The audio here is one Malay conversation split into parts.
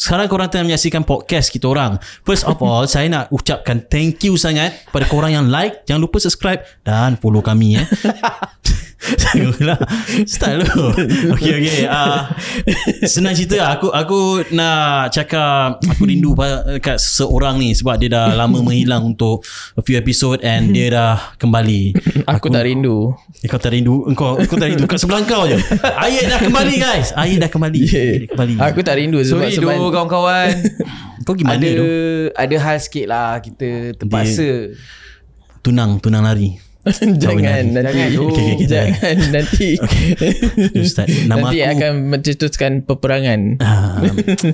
sekarang korang tengah menyaksikan podcast kita orang. First of all, saya nak ucapkan thank you sangat pada korang yang like. Jangan lupa subscribe dan follow kami Janganlah style tu. Okay. Senang cerita, aku nak cakap aku rindu kat seorang ni sebab dia dah lama menghilang untuk a few episode and dia dah kembali. Aku tak rindu. Kau tak rindu? Kau tak rindu? Kat sebelah kau je. Ayat dah kembali guys. Ayat dah kembali. Aku tak rindu sebab Sorry kawan-kawan. Kau gimana tu? Ada hal sikit lah. Kita terpaksa Tunang lari. Jangan nanti. Okay, Jangan nanti. Ustaz, nama nanti aku akan mencetuskan peperangan.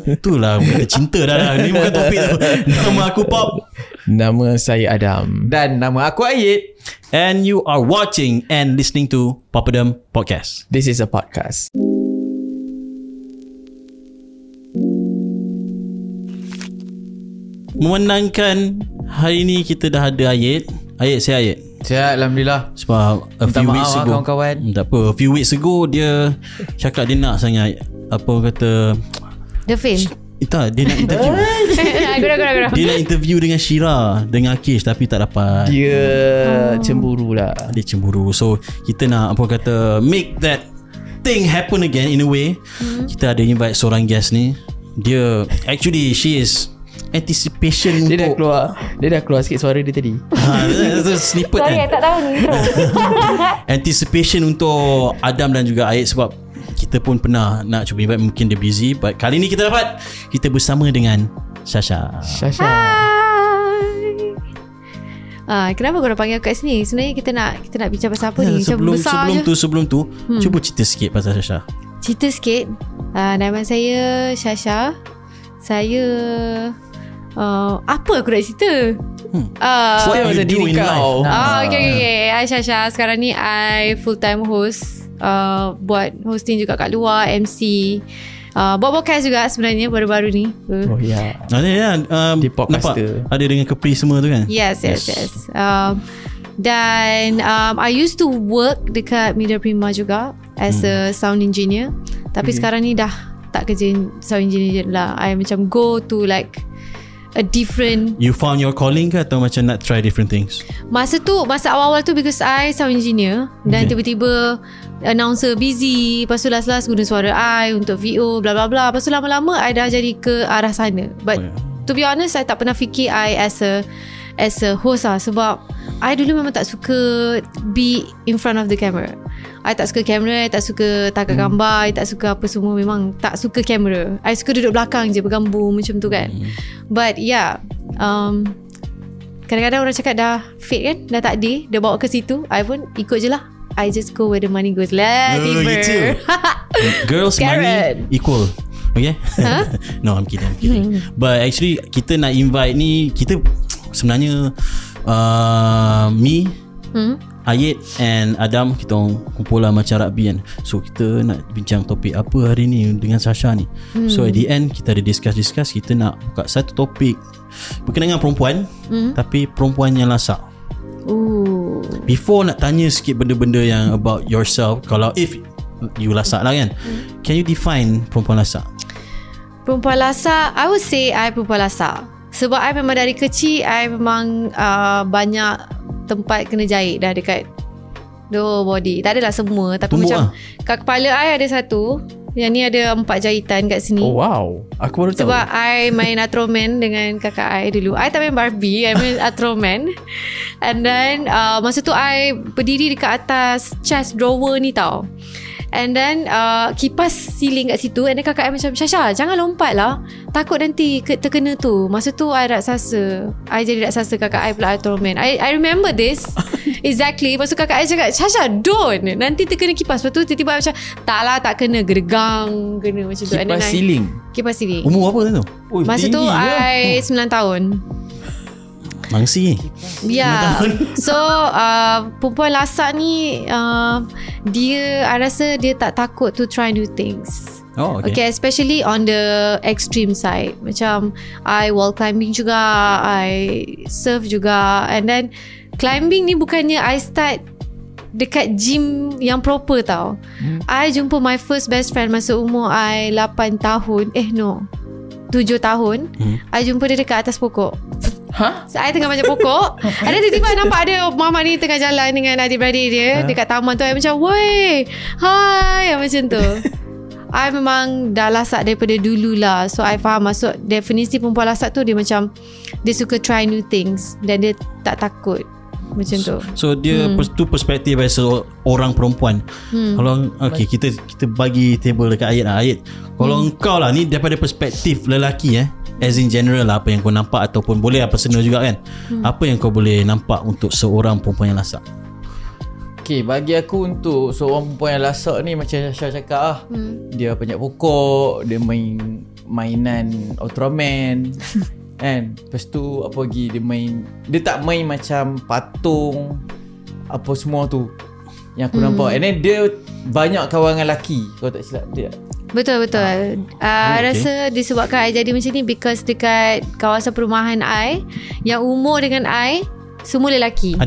Itulah kata cinta dah. Ni bukan topik tu. Nama aku Pop. Nama saya Adam. dan nama aku Ayat. And you are watching and listening to Papadam Podcast. This is a podcast. Memenangkan hari ni kita dah ada Ayat. Saya Ayat. Sihat, Alhamdulillah. Sebab a Minta few maaf weeks lah ago kawan-kawan. Tak apa, a few weeks ago dia cakap dia nak sangat The fame. dia nak interview. Gurau. Dia nak interview dengan Syira, dengan Akish, tapi tak dapat. Dia cemburu lah. Dia cemburu. So kita nak make that thing happen again in a way. Kita ada invite seorang guest ni. Dia actually she is anticipation Dia untuk dah keluar sikit suara dia tadi. itu snippet Sorry, kan. tak tahu ni intro. Anticipation untuk Adam dan juga Ayat sebab kita pun pernah nak cuba invite, mungkin dia busy, but kali ni kita bersama dengan Sasha. Sasha. Kenapa korang panggil aku kat sini? Sebenarnya kita nak bincang pasal apa ni? Macam besar sebelum tu cuba cerita sikit pasal Sasha. Cerita sikit. Nama saya Sasha. Saya apa aku nak cerita? What you do in life? Okay. I Sasha. Sekarang ni I full time host. Buat hosting juga kat luar, MC. Buat podcast juga sebenarnya baru-baru ni. Oh ya. Di podcaster. Ada dengan Kepri semua tu kan? Yes. Dan I used to work dekat Media Prima juga as a sound engineer. Tapi sekarang ni dah tak kerja sound engineer lah. I macam go to like a different. You found your calling ke atau macam nak try different things? Masa awal-awal tu because I sound engineer dan tiba-tiba announcer busy, lepas tu last guna suara I untuk VO bla bla bla. Lepas tu lama-lama I dah jadi ke arah sana. But to be honest, I tak pernah fikir I as a host lah. Sebab I dulu memang tak suka be in front of the camera. I tak suka kamera, I tak suka tangkap gambar, I tak suka apa semua. Memang tak suka kamera. I suka duduk belakang je, bergambung macam tu kan. But yeah, kadang-kadang orang cakap dah fate kan, dah takdir, dia bawa ke situ. I pun ikut je lah. I just go where the money goes lah. Gitu. Girls money equal. Okay. No, I'm kidding. But actually kita nak invite ni, kita sebenarnya me, Ayat and Adam, kita orang kumpul lah macam rugby kan. So kita nak bincang topik apa hari ni dengan Sasha ni. So at the end kita ada discuss. Kita nak buka satu topik berkenaan dengan perempuan, tapi perempuan yang lasak. Before nak tanya sikit benda-benda yang about yourself, kalau if you lasak lah kan, can you define perempuan lasak? Perempuan lasak, I would say I perempuan lasak. Sebab I memang dari kecil I memang banyak tempat kena jahit dah dekat body. Tak adalah semua, tapi tumbuk macam kat kepala I ada satu. Yang ni ada 4 jahitan kat sini. Oh wow, aku baru tahu. Sebab I main Atroman dengan kakak I dulu. I tak main Barbie, I main Atroman. And then masa tu I berdiri dekat atas chest drawer ni tau. And then kipas ceiling kat situ. And then kakak I macam, Sasha jangan lompat lah, takut nanti terkena tu. Masa tu I raksasa. I jadi raksasa kakak I pula Atroman. I remember this exactly. Lepas tu kakak I cakap, Sasha don't, nanti terkena kipas. Lepas tu tiba-tiba I macam, tak lah, tak kena, gergang kena macam tu. Kipas ceiling. Kipas ceiling. Umur apa tu? Masa tu I 9 tahun. Mangsi. Ya. So perempuan lasak ni dia, I rasa dia tak takut to try new things. Okay, especially on the extreme side. Macam I wall climbing juga, I surf juga. And then climbing ni bukannya I start dekat gym yang proper tau. I jumpa my first best friend masa umur I 8 tahun. 7 tahun, I jumpa dia dekat atas pokok. So, I tengah baca pokok. Ada tiba-tiba nampak ada mama ni tengah jalan dengan adik-beradik dia dekat taman tu. I macam, woi, hai, macam tu. I memang dah lasak daripada dulu lah. So I faham maksud definisi perempuan lasak tu. Dia macam, dia suka try new things dan dia tak takut. Macam tu. So dia tu perspektif dari seorang perempuan. Kalau kita bagi table dekat Ayat lah. Ayat, kalau engkau lah ni daripada perspektif lelaki as in general lah, apa yang kau nampak ataupun boleh lah personal juga kan, apa yang kau boleh nampak untuk seorang perempuan yang lasak? Okay, bagi aku untuk seorang perempuan yang lasak ni macam Syah cakap lah, dia panjat pokok, dia main mainan Ultraman kan. Lepas tu apa lagi, dia tak main macam patung apa semua tu yang aku nampak. And then dia banyak kawan dengan lelaki, kalau tak silap dia. Betul. Rasa disebabkan I jadi macam ni because dekat kawasan perumahan I, yang umur dengan I semua lelaki.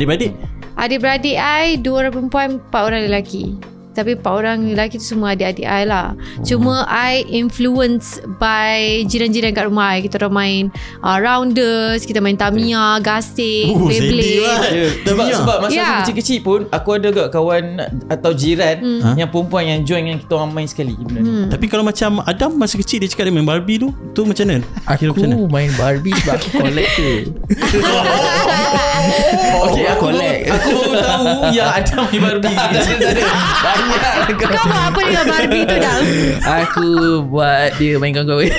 Adik-beradik I 2 orang perempuan, 4 orang lelaki. Tapi 4 orang lelaki tu semua adik-adik I lah. Cuma I influence by jiran-jiran kat rumah I. Kita orang main rounders, kita main Tamiya, gasing, Beyblade. Sebab masa aku kecil-kecil pun, aku ada kat kawan atau jiran yang perempuan yang join dengan kita orang main sekali benda ni. Tapi kalau macam Adam masa kecil dia cakap dia main Barbie tu macam mana? Aku main Barbie sebab aku collector. Okay, aku baru tahu yang Adam main Barbie. Kau buat apa dengan Barbie tu dah? Aku buat dia main kawan-kawan.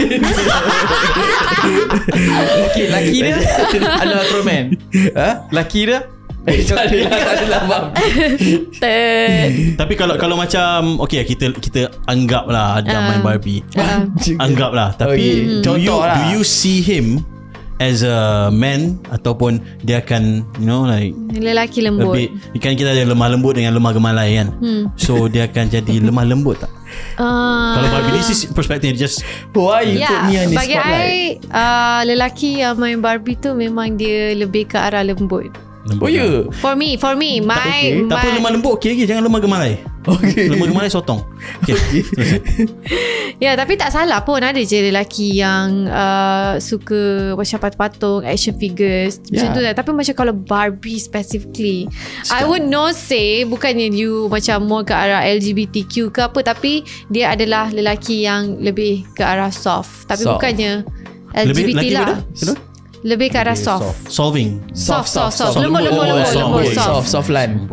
Okay, laki dia adalah Ultraman. Laki dia tak adalah Barbie. Tapi kalau macam okay, kita anggap lah Adam main Barbie. Anggap lah. Tapi do you see him as a man ataupun dia akan like lelaki lembut? Kan kita ada lemah lembut dengan lemah gemalai kan. So dia akan jadi lemah lembut tak? Kalau Barbie, this is perspective just why you put me on this bagi spotlight. I lelaki yang main Barbie tu memang dia lebih ke arah lembut. For me my tak apa, lemah lembut okey lagi, jangan lemah gemalai. Lemah gemalai sotong. Ya, tapi tak salah pun. Ada je lelaki yang suka macam patung-patung, action figures macam tu lah. Tapi macam kalau Barbie specifically, I would not say, bukannya you macam more ke arah LGBTQ ke apa, tapi dia adalah lelaki yang lebih ke arah soft. Tapi bukannya LGBT lebih lah. Lebih ke arah soft. Solving. Soft. Lembut. Soft lan.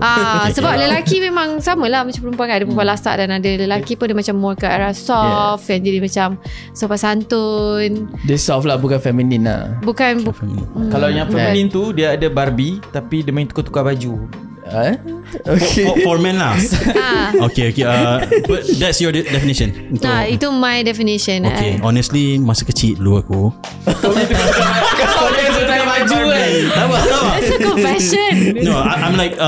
Sebab lelaki memang sama lah macam perempuan kan. Ada perempuan lasak dan ada lelaki pun dia macam more ke arah soft, yang jadi macam sopan santun. Dia soft lah, bukan feminin lah. Bukan. Kalau yang feminin tu, dia ada Barbie tapi dia main tukar-tukar baju. Okay. For men lah. Okay. But that's your definition. Itu my definition. Okay. Honestly, masa kecil dulu aku Kau dia suka baju kan. That's a confession. No, I'm like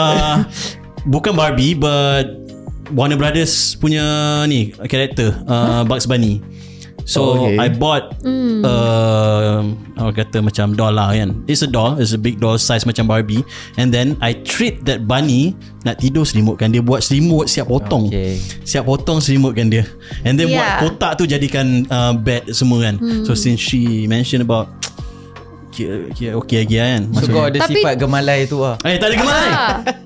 bukan Barbie but Warner Brothers punya ni karakter Bugs Bunny. So I bought kata macam doll lah kan. It's a doll, it's a big doll size macam Barbie. And then I treat that bunny, nak tidur selimutkan dia, buat selimut siap potong. Siap potong selimutkan dia. And then buat kotak tu jadikan bed semua kan. So since she mentioned about okay lagi kan. So kau ada sifat gemalai tu lah. Tak ada gemalai.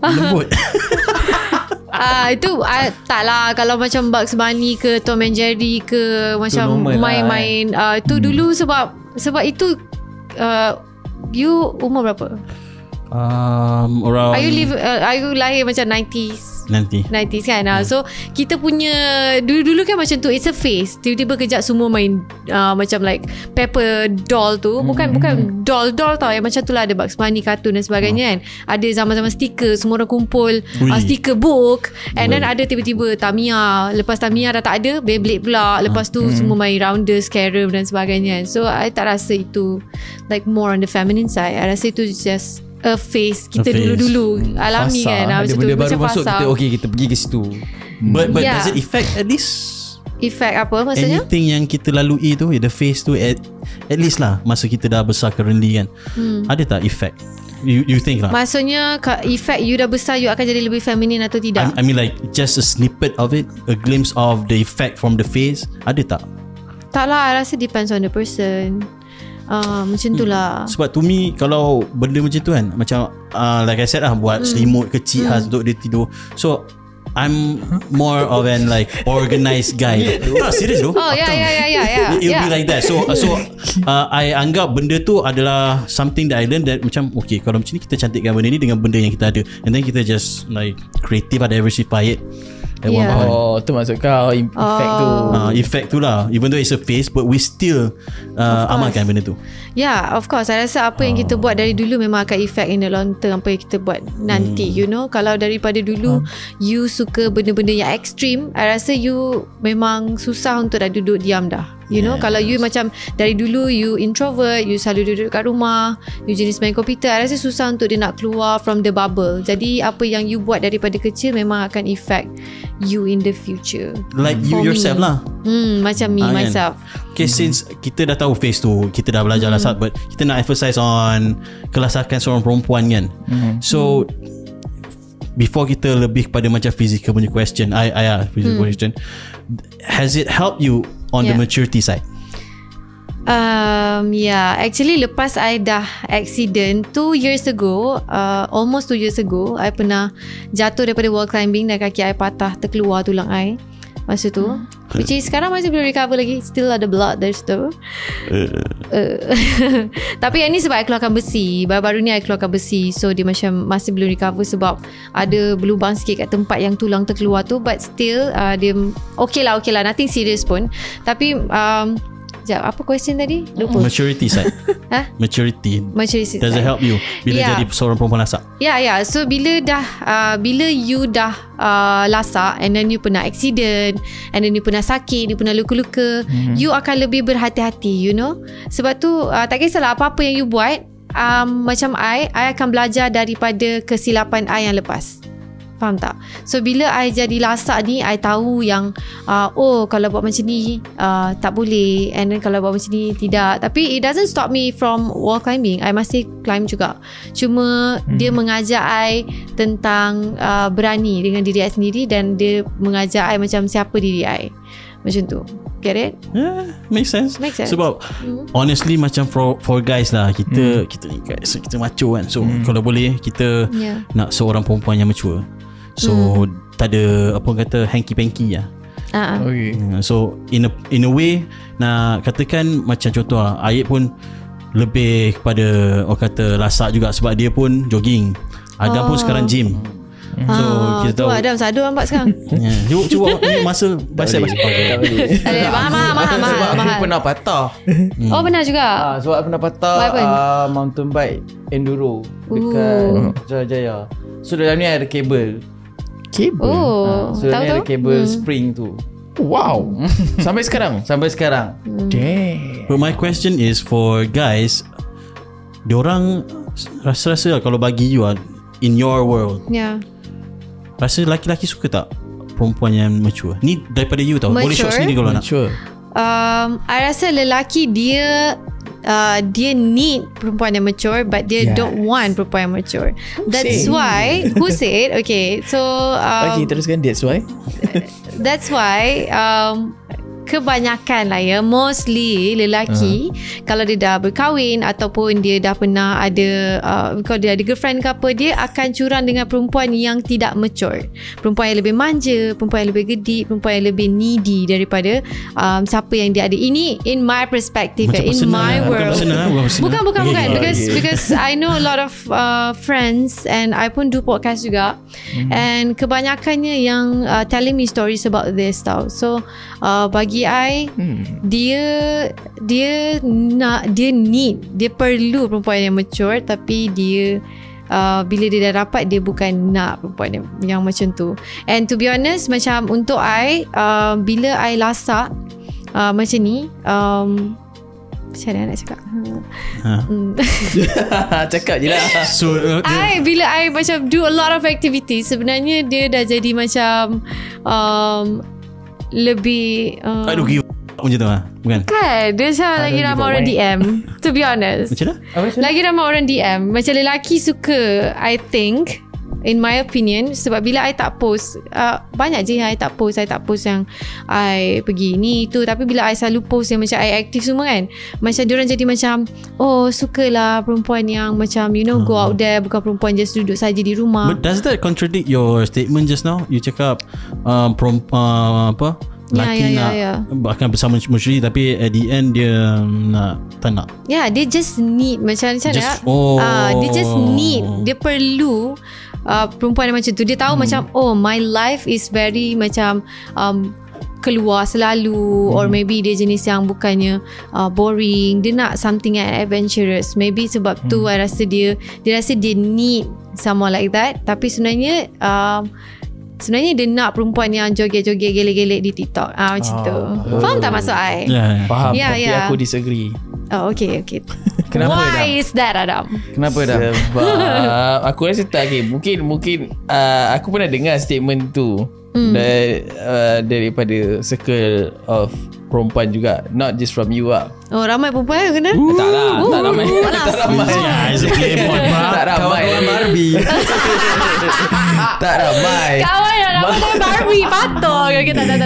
Lembut. Itu tak lah. Kalau macam Bugs Bunny ke Tom and Jerry ke, macam main-main itu dulu sebab itu you umur berapa? Around Are you lahir macam 90s kan? So kita punya dulu kan macam tu, it's a phase. Tiba-tiba kejap semua main macam like Pepper doll tu. Bukan doll tau, yang macam tu lah. Ada Bugs Bunny kartun dan sebagainya kan. Ada zaman-zaman stiker, semua orang kumpul stiker book. And then ada tiba-tiba Tamiya. Lepas Tamiya dah tak ada, Beyblade pula. Lepas tu semua main rounders, carom dan sebagainya. So I tak rasa itu like more on the feminine side. I rasa itu just a phase kita dulu-dulu alami kan. Ada benda baru masuk, kita kita pergi ke situ. But does it affect at least? Effect apa maksudnya? Anything yang kita lalui tu, the phase tu at least lah masa kita dah besar currently kan. Ada tak effect? You think lah. Maksudnya effect you dah besar, you akan jadi lebih feminin atau tidak? I mean like just a snippet of it, a glimpse of the effect from the phase. Ada tak? Tak lah, I rasa depends on the person. Macam tu lah. Sebab to me, kalau benda macam tu kan, macam like I said lah, buat selimut kecil khas untuk dia tidur. So I'm more of an like organized guy. No, serious though. Oh yeah. It'll be like that. So I anggap benda tu adalah something that I learned, that macam okay, kalau macam ni kita cantikkan benda ni dengan benda yang kita ada, and then kita just like creative, diversify it. Oh, tu maksud kau effect tu. Effect tu lah. Even though it's a face, but we still amalkan benda tu. Yeah, of course. I rasa apa yang kita buat dari dulu memang akan effect in the long term apa yang kita buat nanti. You know, kalau daripada dulu you suka benda-benda yang ekstrim, I rasa you memang susah untuk dah duduk diam dah. You know, kalau you macam dari dulu you introvert, you selalu duduk kat rumah, you jenis main komputer, I rasa susah untuk dia nak keluar from the bubble. Jadi apa yang you buat daripada kecil memang akan effect you in the future. Like you yourself lah. Macam me myself. Okay, since kita dah tahu face tu, kita dah belajar lasat, but kita nak emphasize on kelasakan seorang perempuan kan. So before kita lebih kepada macam physical punya question, physical question, has it helped you on the maturity side? Actually lepas I dah accident 2 years ago, almost 2 years ago, I pernah jatuh daripada wall climbing dan kaki I patah, terkeluar tulang I masa tu, which is sekarang masih belum recover lagi, still ada blood there still. Tapi yang ni sebab I keluarkan besi, baru-baru ni I keluarkan besi, so dia macam masih belum recover sebab ada berlubang sikit kat tempat yang tulang terkeluar tu, but still dia okay lah, nothing serious pun. Tapi sekejap, apa question tadi? Lupa. Maturity side. Maturity does it help you bila jadi seorang perempuan lasak? So bila you dah lasak, and then you pernah accident, and then you pernah sakit, you pernah luka-luka, you akan lebih berhati-hati, you know. Sebab tu tak kisahlah apa-apa yang you buat, macam I akan belajar daripada kesilapan I yang lepas. Faham tak? So bila I jadi lasak ni, I tahu yang kalau buat macam ni tak boleh, and then kalau buat macam ni tidak. Tapi it doesn't stop me from wall climbing. I masih climb juga. Cuma dia mengajar I tentang berani dengan diri I sendiri, dan dia mengajar I macam siapa diri I. Macam tu. Get it? Yeah, makes sense. Sebab honestly macam for guys lah, kita ni guys, kita macho kan. So kalau boleh kita nak seorang perempuan yang mature. So tak ada apa kata hanky-panky lah. Okay. So in a way, nak katakan macam contoh lah, Ayat pun lebih kepada orang kata lasak juga, sebab dia pun jogging. Adam pun sekarang gym. So kita tahu Adam sado nampak sekarang. Cuba masa bahasa mahal. Sebab aku pernah patah. Oh pernah juga. Sebab aku pernah patah mountain bike enduro dekat Jaya. So dalam ni ada kabel. So dalam ni ada kabel spring tu. Wow. Sampai sekarang. Damn. But my question is for guys, diorang rasa-rasa kalau bagi you in your world, rasa lelaki-lelaki suka tak perempuan yang mature? Ni daripada you tau. Boleh short sendiri kalau nak. I rasa lelaki dia need perempuan yang mature, but dia don't want perempuan yang mature. That's why who said okay, so teruskan. That's why kebanyakan lah ya, mostly lelaki kalau dia dah berkahwin ataupun dia dah pernah ada kalau dia ada girlfriend ke apa, dia akan curang dengan perempuan yang tidak mature, perempuan yang lebih manja, perempuan yang lebih gedik, perempuan yang lebih needy daripada siapa yang dia ada. Ini in my perspective, in my world. Bukan because I know a lot of friends, and I pun do podcast juga, and kebanyakannya yang telling me stories about this tau. So bagi I, dia perlu perempuan yang mature, tapi dia bila dia dah dapat, dia bukan nak perempuan yang macam tu. And to be honest, macam untuk I, bila I lasak macam ni, macam mana nak cakap? Cakap je lah. So bila I macam do a lot of activities, sebenarnya dia dah jadi macam lebih I don't give macam tu lah. Bukan? Dia macam lagi ramai orang DM. To be honest, macam mana? lagi ramai orang DM. Macam lelaki suka, I think, in my opinion, sebab bila I tak post, banyak je yang I tak post yang I pergi ni tu, tapi bila I selalu post yang macam I aktif semua kan, macam diorang jadi macam sukalah perempuan yang macam go out there, bukan perempuan just duduk saja di rumah. But does that contradict your statement just now? You cakap lelaki nak bahkan bersama masyarakat, tapi at the end dia tak nak. Dia just need macam dia just need, dia perlu perempuan yang macam tu. Dia tahu macam my life is very macam keluar selalu, or maybe dia jenis yang bukannya boring, dia nak something yang adventurous. Maybe sebab tu I rasa dia rasa dia need someone like that. Tapi sebenarnya dia nak perempuan yang joget-joget gelek-gelek di TikTok. Macam tu. Faham tak maksud I? Faham. Tapi aku disagree. Okay. Kenapa Why is that, Adam? Kenapa dah? Sebab aku rasa tak mungkin aku pernah dengar statement tu daripada circle of perempuan juga, not just from you lah. Ramai perempuan yang kena? Tak ramai. Tak ramai. It's a playboy, bro. Tak ramai. Kawan Barbie. Tak ramai. Kawan yang nama Barbie patut.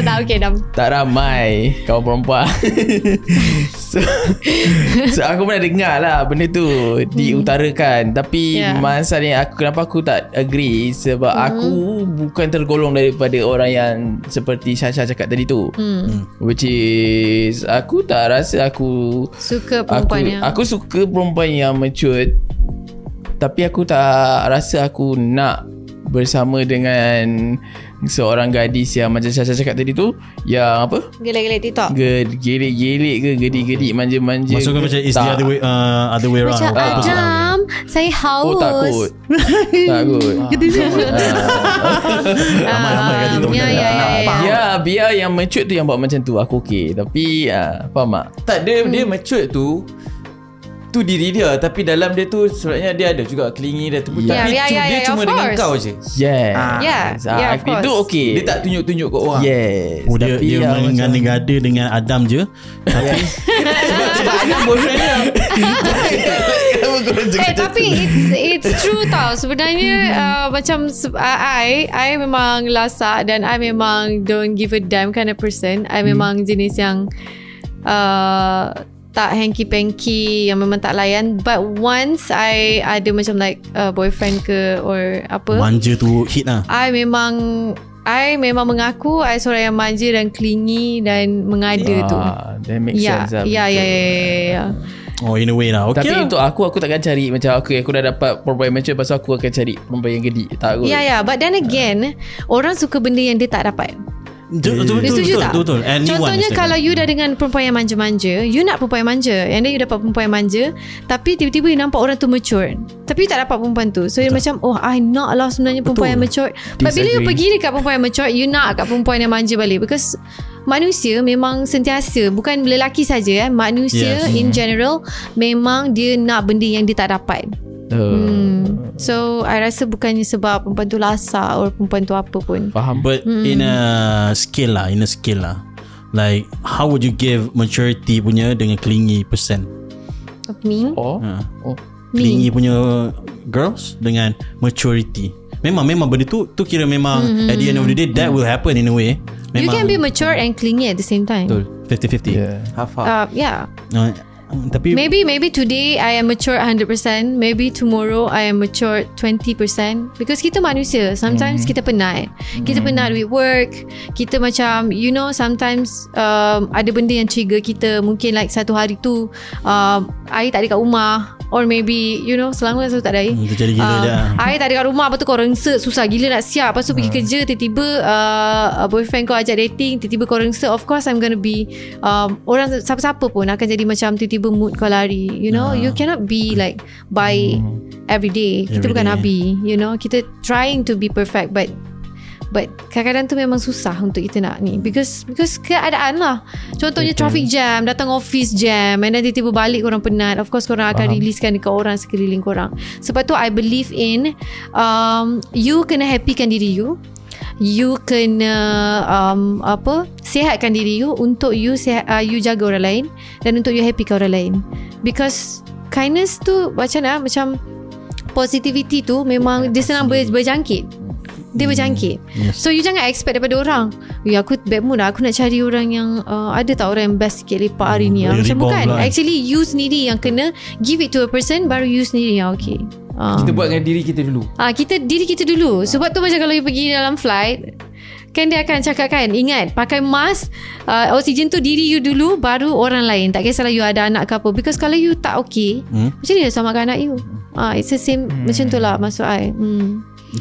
Tak. Okay, dah. Tak ramai kawan perempuan. so aku pernah dengar lah benda tu diutarakan. Tapi masalahnya kenapa aku tak agree, sebab aku bukan tergolong daripada orang yang seperti Syasha cakap tadi tu. Which is aku tak rasa aku suka perempuan yang aku suka perempuan yang mature, tapi aku tak rasa aku nak bersama dengan seorang gadis yang macam Syasha cakap tadi tu, yang apa, gelek-gelek TikTok, gelek-gelek ke gedik-gedik manja-manja. Maksudnya macam is the other way around. Macam Adam, saya haus. Takut. Ramai kan itu. Biar yang mature tu yang buat macam tu, aku okay. Tapi faham tak? Tak, dia mature tu diri dia, tapi dalam dia tu sebenarnya dia ada juga clingy dia tu. Tapi dia cuma dengan kau je. Of course. Itu okay. Dia tak tunjuk-tunjuk kat orang. Dia mengada-ngada dengan Adam je. Tapi sebab ada boyfriend dia. Tapi it's true tau sebenarnya. Macam I memang lasak, dan I memang don't give a damn kind of person. I memang jenis yang tak hanky-panky, yang memang tak layan. But once I ada macam like boyfriend ke or apa, manja tu hit lah. I memang mengaku I seorang yang manja dan clingy dan mengada tu. That makes sense lah. Ya. Oh, in a way lah. Okay. Tapi untuk aku takkan cari macam aku dah dapat perempuan mature, pasal aku akan cari perempuan yang gedik. Tak kot. Ya. But then again, orang suka benda yang dia tak dapat. Betul. Contohnya kalau you dah dengan perempuan yang manja-manja, you nak perempuan yang manja, and then you dapat perempuan yang manja, tapi tiba-tiba you nampak orang tu mature, tapi you tak dapat perempuan tu. So you macam I nak lah sebenarnya perempuan yang mature. But bila you pergi dekat perempuan yang mature, you nak kat perempuan yang manja balik. Because manusia memang sentiasa, bukan lelaki saja, manusia in general memang dia nak benda yang dia tak dapat. So I rasa bukannya sebab perempuan tu lasak or perempuan tu apa pun. Faham. But in a scale lah, like how would you give maturity punya dengan clingy percent? Of me? Clingy punya girls dengan maturity. Memang benda tu kira memang at the end of the day that will happen in a way. Memang, you can be mature and clingy at the same time. Betul. 50-50. Half-half. Tapi maybe today I am mature 100%, maybe tomorrow I am mature 20%, because kita manusia, sometimes kita penat. Kita penat with work. Kita macam sometimes ada benda yang trigger kita. Mungkin like satu hari tu air tak ada kat rumah, or maybe selama selalu tak ada air. Terjadi gila je. Air tak ada kat rumah, lepas tu kau rengsek, susah gila nak siap. Lepas tu pergi kerja, tiba-tiba boyfriend kau ajak dating, tiba-tiba kau rengsek. Of course I'm gonna be orang siapa-siapa pun akan jadi macam tiba-tiba mood kau lari. You cannot be like baik every day. Kita bukan Nabi. Kita trying to be perfect, but kadang-kadang tu memang susah untuk kita nak ni, because keadaan lah. Contohnya traffic jam, datang office jam, and then tiba-tiba balik korang penat. Of course korang akan releasekan dekat orang sekeliling korang. Sebab tu I believe in you kena happykan diri you. You kena sihatkan diri you untuk you you jaga orang lain, dan untuk you happykan orang lain. Because kindness tu macam positivity tu memang dia senang berjangkit. Dia berjangkit. So you jangan expect daripada orang, ya aku bad mood lah, aku nak cari orang yang ada tak orang yang best sikit lepak hari ni. Macam bukan lah. Actually you sendiri yang kena give it to a person, baru you sendiri yang okay. Kita buat dengan diri kita dulu. Diri kita dulu. Sebab tu macam kalau you pergi dalam flight, kan dia akan cakap kan, ingat pakai mask, oksigen tu diri you dulu, baru orang lain. Tak kisahlah you ada anak ke apa. Because kalau you tak okay, macam ni sama kan anak you. It's the same. Macam tu lah maksud I.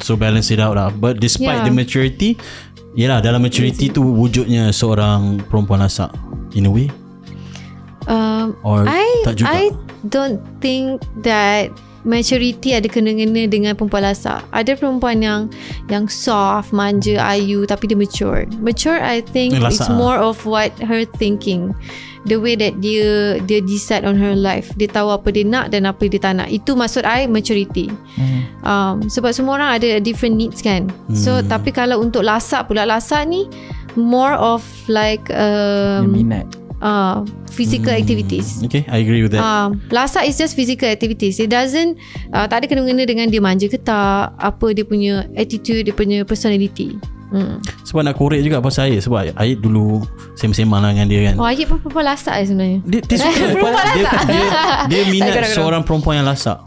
So balance it out lah. But despite the maturity, yelah dalam maturity tu wujudnya seorang perempuan lasak in a way. Or tak juga. I don't think that maturity ada kena-kena dengan perempuan lasak. Ada perempuan yang soft, manja, ayu, tapi dia mature. Mature I think it's more of what her thinking, the way that dia decide on her life. Dia tahu apa dia nak dan apa dia tak nak. Itu maksud I maturity. Sebab semua orang ada different needs kan. So tapi kalau untuk lasak pula, lasak ni more of like minat, physical activities. Okay, I agree with that. Lasak is just physical activities. It doesn't tak ada kena-kena dengan dia manja ke tak, apa dia punya attitude, dia punya personality. Sebab nak korek juga pasal Ayat. Sebab Ayat dulu sembang-sembang lah dengan dia kan. Ayat pun perempuan lasak sebenarnya. Dia suka dia minat seorang perempuan yang lasak.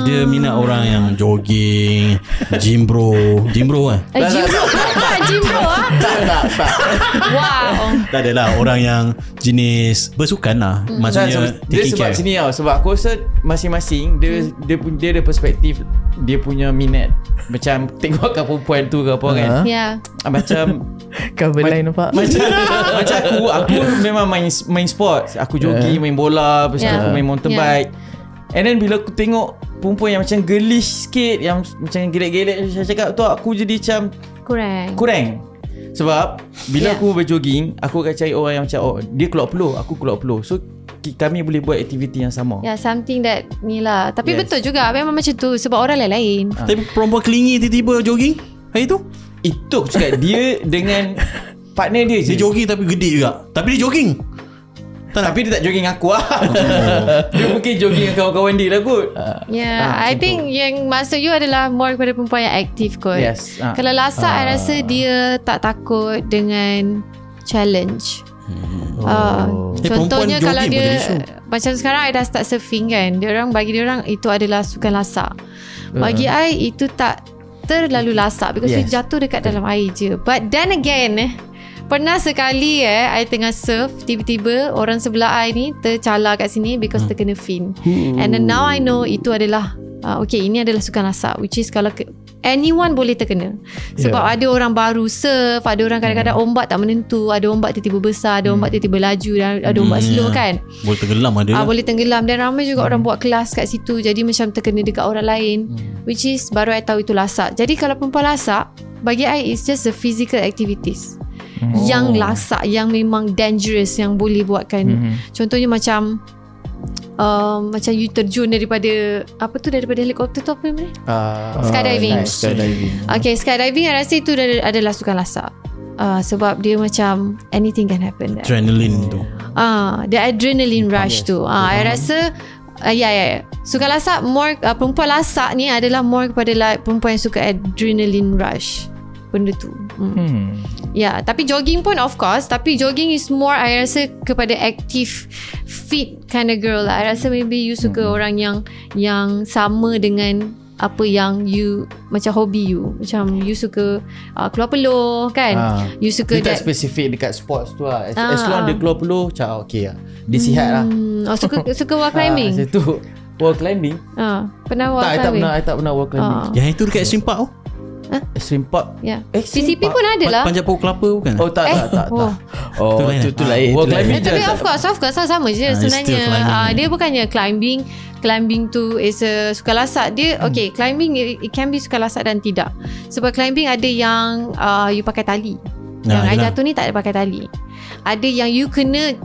Dia minat orang yang jogging, gym bro kan? Gym bro tak. Wow. Tak adalah orang yang jenis bersukan lah. Maksudnya dia sebab sini tau. Sebab aku rasa masing-masing dia ada perspektif, dia punya minat. Macam tengokkan perempuan tu ke apa kan. Macam cover line nampak. Macam aku memang main sports. Aku jogging, main bola, lepas tu aku main mountain bike. And then bila aku tengok perempuan yang macam girlish sikit, yang macam gelek-gelek, saya cakap tu, aku jadi macam kurang. Sebab bila aku berjogging, aku akan cari orang yang macam dia keluar peluh, aku keluar peluh. So kami boleh buat aktiviti yang sama. Something that ni lah. Tapi betul juga, memang macam tu. Sebab orang lain-lain. Tapi perempuan kelingi tiba-tiba jogging hari tu, itu aku cakap dia dengan partner dia je. Dia jogging tapi gede juga. Tapi dia jogging tapi dia tak jogging aku lah. Dia mungkin jogging dengan kawan-kawan dia lah kot. I think yang maksud you adalah more kepada perempuan yang aktif kot. Kalau lasak I rasa dia tak takut dengan challenge. Contohnya kalau dia macam sekarang I dah start surfing kan, bagi dia orang itu adalah sukan lasak. Bagi I itu tak terlalu lasak, because you jatuh dekat dalam air je. But then again, pernah sekali I tengah surf, tiba-tiba orang sebelah I ni tercalar kat sini because terkena fin. And then now I know itu adalah ini adalah sukan lasak, which is kalau anyone boleh terkena. Sebab ada orang baru surf, ada orang kadang-kadang ombak tak menentu, ada ombak tiba-tiba besar, ada ombak tiba-tiba laju, ada ombak slow kan. Boleh tenggelam ada. Boleh tenggelam. Dan ramai juga orang buat kelas kat situ, jadi macam terkena dekat orang lain, which is baru I tahu itu lasak. Jadi kalau perempuan lasak, bagi I it's just the physical activities yang lasak, yang memang dangerous, yang boleh buatkan. Contohnya macam you terjun daripada helikopter tu, apa namanya? Skydiving. Okay, skydiving I rasa itu adalah sukan lasak. Sebab dia macam anything can happen there. Adrenaline tu. The adrenaline rush tu. I rasa sukan lasak more, perempuan lasak ni adalah more kepada perempuan yang suka adrenaline rush, benda tu. Tapi jogging pun of course, tapi jogging is more I rasa kepada active, fit kind of girl lah. I rasa maybe you suka orang yang sama dengan apa yang you, macam hobi you. Macam you suka keluar peluh kan. You suka dia tak spesifik dekat sports tu lah. As long dia keluar peluh, macam okay lah, dia sihat lah. Suka wall climbing. Macam tu. Wall climbing pernah wall climbing? I tak pernah wall climbing. Yang itu dekat Extreme Park tu. Extreme Park. PCP pun ada lah. Panjat pokok kelapa bukan? Tak. Itu lain. Wall climbing tapi of course sama je sebenarnya. Dia bukannya climbing tu is a sukan lasak. Dia okay, climbing it can be sukan lasak dan tidak. Sebab climbing ada yang you pakai tali. Yang I jatuh ni tak ada pakai tali. Ada yang you kena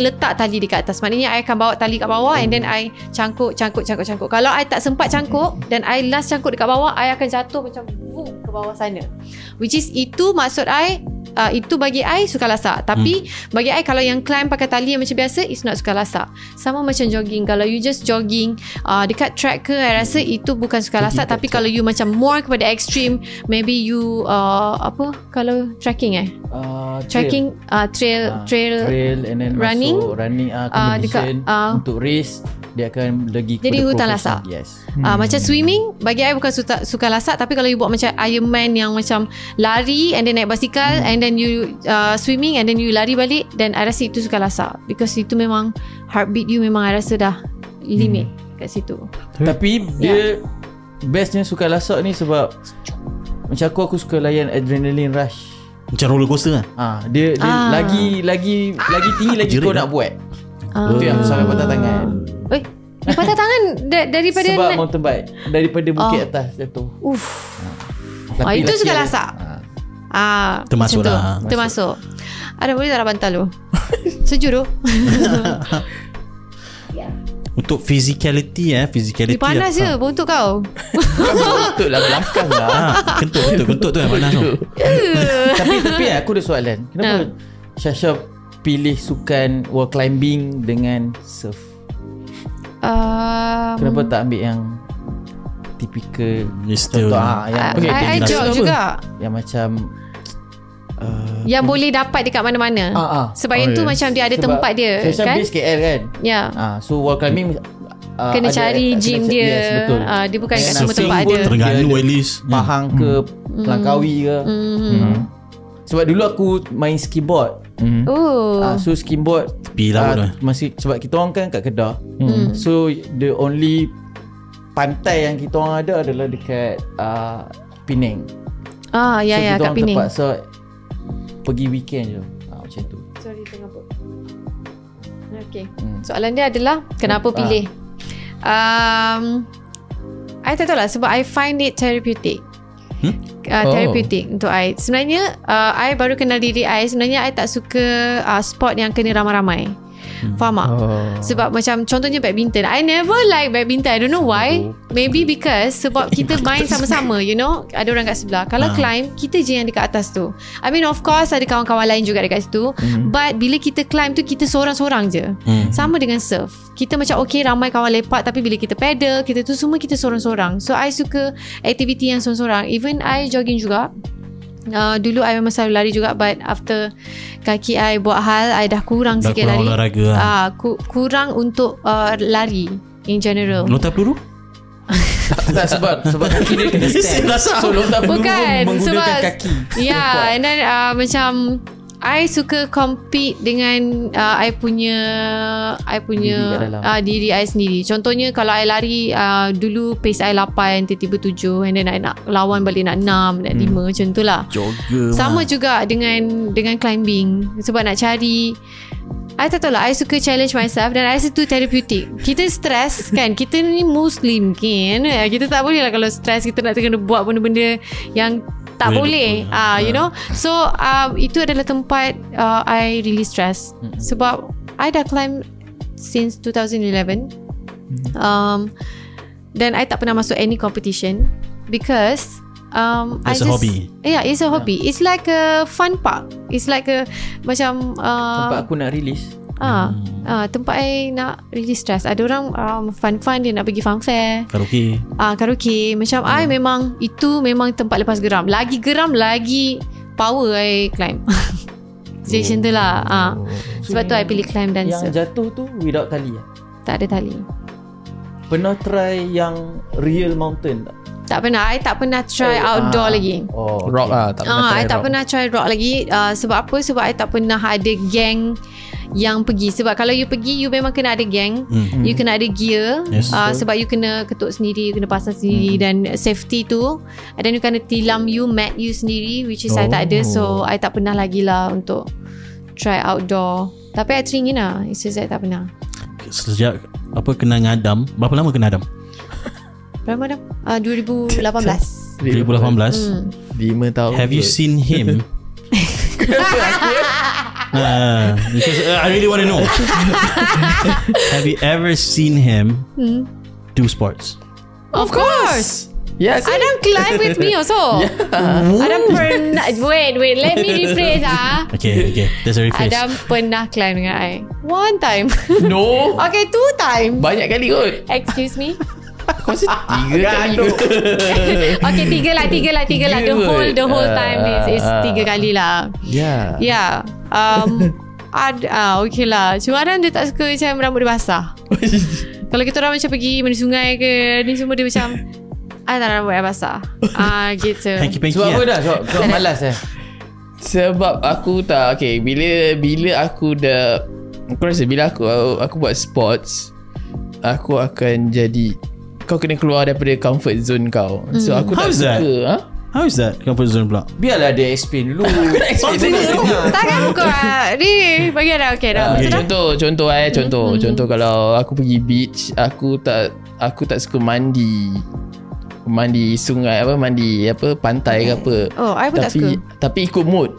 letak tali dekat atas. Maknanya I akan bawa tali kat bawah, and then I cangkuk. Kalau I tak sempat cangkuk dan I last cangkuk dekat bawah, I akan jatuh macam boom ke bawah sana. Which is itu maksud I itu bagi I suka lasak. Tapi bagi I kalau yang climb pakai tali yang macam biasa, it's not suka lasak. Sama macam jogging. Kalau you just jogging dekat track ke, I rasa itu bukan suka lasak. Tapi kalau you macam more kepada extreme, maybe you kalau trekking trekking, trail and then running, competition untuk race, dia akan lagi jadi hutan lasak. Yes. Macam swimming bagi I bukan suka lasak. Tapi kalau you buat macam Ironman yang macam lari and then naik basikal and then you swimming and then you lari balik, then I rasa itu suka lasak, because itu memang heartbeat you memang I rasa dah limit kat situ. Tapi dia bestnya suka lasak ni sebab macam aku suka layan adrenaline rush. Macam roller coaster lah. Dia lagi tinggi lagi kau nak buat. Itu yang sampai patah tangan. Patah tangan daripada sebab mountain bike, daripada bukit atas jatuh. Itu suka lasak. Termasuk lah. Termasuk. Ada boleh tak nak bantal tu? Sejuk tu. Untuk physicality panas je untuk kau. Kentut lah belakang lah. Kentut tu yang panas tu. Tapi aku ada soalan. Kenapa Shasha pilih sukan wall climbing dengan surf? Kenapa tak ambil yang typical contoh yang I jog juga, yang macam yang boleh dapat dekat mana-mana. Sebab yang tu macam dia ada tempat dia kan. Base KL kan. So wall climbing kena cari gym dia. Yes, betul. Dia bukan kat semua tempat ada. Terengganu at least. Pahang ke Langkawi ke. Sebab dulu aku main skimboard. So skimboard masih sebab kita orang kan kat Kedah. So the only pantai yang kita orang ada adalah dekat Penang. So kita orang kat Penang. terpaksa pergi weekend je. Macam tu. Sorry tengah apa. Okay. Soalan dia adalah kenapa pilih? I tak tahu lah, sebab I find it therapeutic. Therapeutic untuk I. Sebenarnya I baru kenal diri I. Sebenarnya I tak suka sport yang kena ramai-ramai. Faham tak? Sebab macam contohnya badminton, I never like badminton. I don't know why. Maybe because sebab kita main sama-sama, you know, ada orang kat sebelah. Kalau climb, kita je yang dekat atas tu. I mean of course ada kawan-kawan lain juga dekat situ, but bila kita climb tu kita seorang-seorang je. Sama dengan surf, kita macam okay ramai kawan lepak, tapi bila kita pedal, kita tu semua kita seorang-seorang. So I suka aktiviti yang seorang-seorang. Even I jogging juga. Dulu I memang selalu lari juga, but after kaki I buat hal, I dah kurang sikit lari. Kurang untuk lari in general. Lontar peluru? Tak, sebab kaki dia kena stand. So lontar peluru menggunakan kaki. And then macam I suka compete dengan I punya diri I sendiri. Contohnya kalau I lari dulu pace I 8, tiba-tiba 7, and then I nak lawan balik nak 6, nak 5, macam tu lah. Sama juga dengan climbing. Sebab nak cari, I tak tahu lah, I suka challenge myself, dan I rasa tu therapeutic. Kita stress kan, kita ni Muslim kan, kita tak boleh lah kalau stress kita nak kena buat benda-benda yang tak boleh. You know. So itu adalah tempat I really stress. Sebab I dah climb since 2011. Dan I tak pernah masuk any competition because it's a hobby. Yeah, it's a hobby. It's like a fun park. It's like a macam tempat aku nak release. Tempat I nak release stress. Ada orang fun-fun, dia nak pergi fun fair, karaoke. Macam I memang, itu memang tempat lepas geram. Lagi geram, lagi power I climb. Macam tu lah. Sebab tu I pilih climb dan surf. Yang jatuh tu without tali? Tak ada tali. Pernah try yang real mountain tak? Tak pernah. I tak pernah try outdoor lagi. Rock lah. Tak pernah try I tak pernah try rock lagi. Sebab apa? Sebab I tak pernah ada gang yang pergi. Sebab kalau you pergi, you memang kena ada gang. You kena ada gear. Sebab you kena ketuk sendiri, you kena pasang sendiri, dan safety tu. And then you kena tilam you, mat you sendiri, which is I tak ada. So I tak pernah lagi lah untuk try outdoor. Tapi I teringin lah. It's just I tak pernah. Sejak kena ngadam, berapa lama kena adam? Berapa dah? 2018. 2018. 5 tahun. Have you seen him? Because I really want to know. Have you ever seen him do sports? Of course. Yes. Adam climb with me also. Adam pernah. Wait. Let me rephrase Okay. There's a rephrase. Adam pernah climb dengan I. One time. No. Okay, 2 times. Banyak kali kot. Excuse me. Kau rasa 3 kali kot. Okay, 3 lah. The whole time is 3 kali lah. Yeah. Okay lah. Cuma Adam dia tak suka macam rambut dia basah. Kalau kita orang macam pergi mandi sungai ke, ni semua dia macam I tak nak rambut yang basah. Gitu. Sebab apa dah? Sebab malas Sebab aku tak. Okay, bila aku dah, aku rasa bila aku buat sports, aku akan jadi, kau kena keluar daripada comfort zone kau. So aku tak suka. How is that comfort zone pula? Biarlah dia explain dulu. Takkan kau ni bagi dah. Okay dah. Contoh kalau aku pergi beach, aku tak suka mandi sungai, mandi pantai ke apa. I pun tak suka. Tapi ikut mood.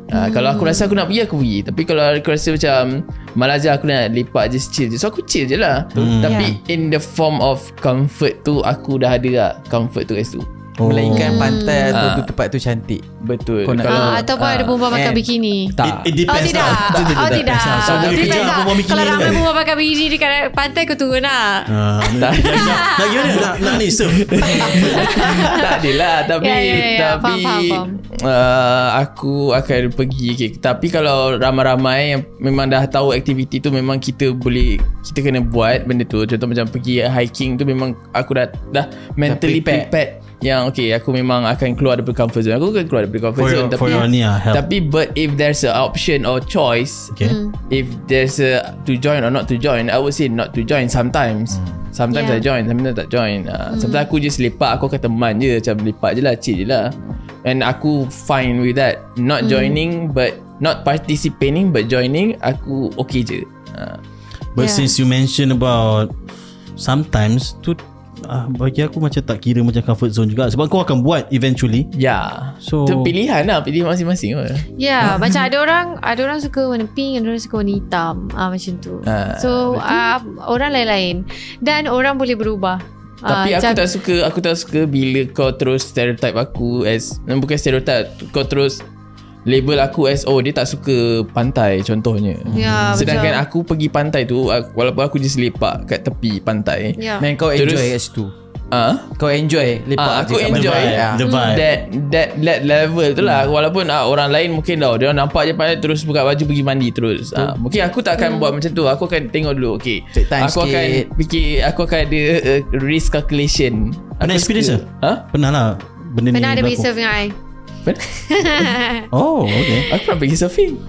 Kalau aku rasa aku nak pergi, aku pergi. Tapi kalau aku rasa macam malas je, aku nak lepak je, chill je, so aku chill je lah. Tapi in the form of comfort tu, aku dah ada lah comfort tu kat situ. Melainkan pantai atau tempat tu cantik. Betul. Ataupun ada perempuan pakai bikini. It depends. Tidak. Kalau ramai perempuan pakai bikini dekat pantai, kau turun lah. Nak gimana? Nak ni surf? Tak adalah. Tapi faham. Aku akan pergi. Tapi kalau ramai-ramai yang memang dah tahu aktiviti tu, memang kita kena buat benda tu. Contoh macam pergi hiking tu, memang aku dah mentally prepared yang okay, aku memang akan keluar daripada comfort zone. Aku akan keluar daripada comfort zone. Tapi but if there's an option or choice, if there's a to join or not to join, I would say not to join sometimes. Sometimes I join, sometimes tak join. Sometimes aku just lepak, aku akan teman je, macam lepak je lah, chill je lah. And aku fine with that. Not joining but not participating, but joining, aku okay je. But since you mention about sometimes tu, bagi aku macam tak kira macam comfort zone juga, sebab kau akan buat eventually. So tu pilihan lah, pilih masing-masing. Macam ada orang suka warna pink, ada orang suka warna hitam, macam tu. So orang lain-lain dan orang boleh berubah. Tapi aku tak suka bila kau terus stereotype aku as, bukan stereotype, kau terus label aku as dia tak suka pantai contohnya. Sedangkan betul. Aku pergi pantai tu, walaupun aku just lepak kat tepi pantai, man, kau enjoy kat situ. Kau enjoy lepak. Aku enjoy the vibe. That level tu lah. Walaupun orang lain mungkin dia nampak je pantai terus buka baju pergi mandi terus. Mungkin aku tak akan buat macam tu. Aku akan tengok dulu. Okay, aku akan fikir, aku akan ada risk calculation. Pernah experience ke? Pernah lah benda ni. Pernah ada pergi surf dengan I. Okay. Aku pernah pergi surfing.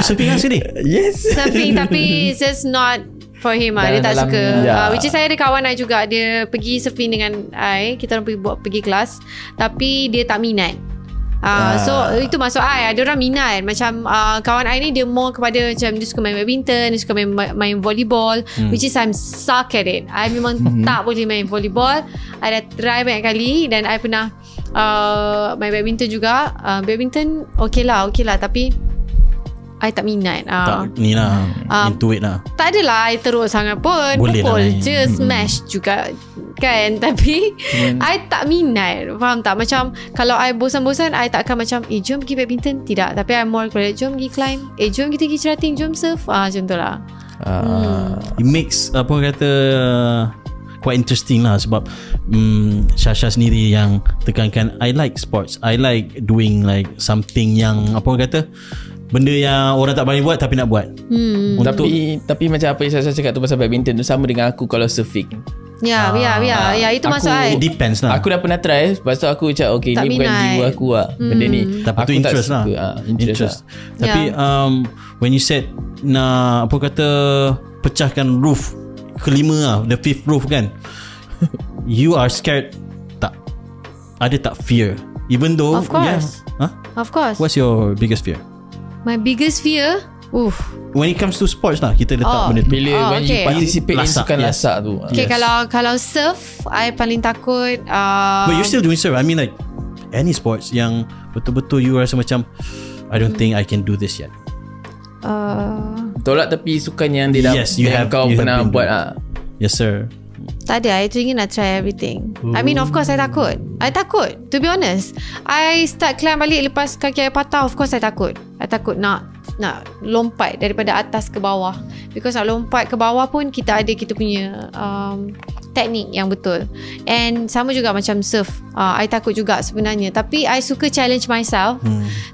Surfing lah sini. Yes. Surfing tapi it's just not for him. Dia tak suka. Which is saya ada kawan I juga, dia pergi surfing dengan I. Kita orang pergi kelas, tapi dia tak minat. So itu masuk I. Ada orang minat. Macam kawan I ni, dia more kepada macam dia suka main badminton, dia suka main volleyball, which is I'm suck at it. I memang tak boleh main volleyball. I dah try banyak kali, dan I pernah main badminton juga. Badminton okay lah, tapi I tak minat. Tak ni lah, into it lah. Tak adalah I teruk sangat pun. Boleh pukul lah, je, smash juga kan. Tapi I tak minat. Faham tak? Macam kalau I bosan-bosan, I tak akan macam jom pergi badminton. Tidak. Tapi I more kepada jom pergi climb, jom kita pergi cerating, jom surf. Macam tu lah. It makes quite interesting lah. Sebab Syasha sendiri yang tekankan, I like sports, I like doing like something yang benda yang orang tak berani buat tapi nak buat. Tapi macam apa yang saya cakap tu pasal badminton tu, sama dengan aku kalau surfing. Ya, itu masuk It depends lah. Aku dah pernah try, lepas tu aku cakap okay, ni bukan jiwa aku lah, benda ni. Tapi aku tu interest lah. Interest. Tapi when you said nak pecahkan roof kelima lah, the fifth roof kan, you are scared tak? Ada tak fear? Even though of course. Of course. What's your biggest fear? My biggest fear, when it comes to sports lah, kita letak benda tu. Bila when you participate in sukan lasak tu. Okay, kalau surf, I paling takut. But you're still doing surf. I mean like any sports yang betul-betul you rasa macam I don't think I can do this yet. Tolak tepi sukan yang dia dah, kau pernah buat. Yes sir. Tak ada. I teringin nak try everything. I mean of course I takut. To be honest. I start climb balik lepas kaki I patah. Of course I takut. I takut nak lompat daripada atas ke bawah. Because nak lompat ke bawah pun kita punya teknik yang betul. And sama juga macam surf. I takut juga sebenarnya. Tapi I suka challenge myself.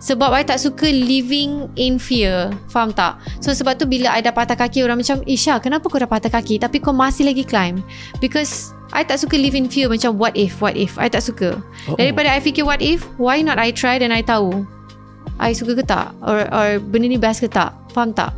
Sebab I tak suka living in fear. Faham tak? So sebab tu bila I dah patah kaki, orang macam, Isha, kenapa kau dah patah kaki tapi kau masih lagi climb? Because I tak suka live in fear. Macam what if I tak suka. Daripada I fikir what if, why not I try dan I tahu I suka ke tak, or benda ni best ke tak. Faham tak?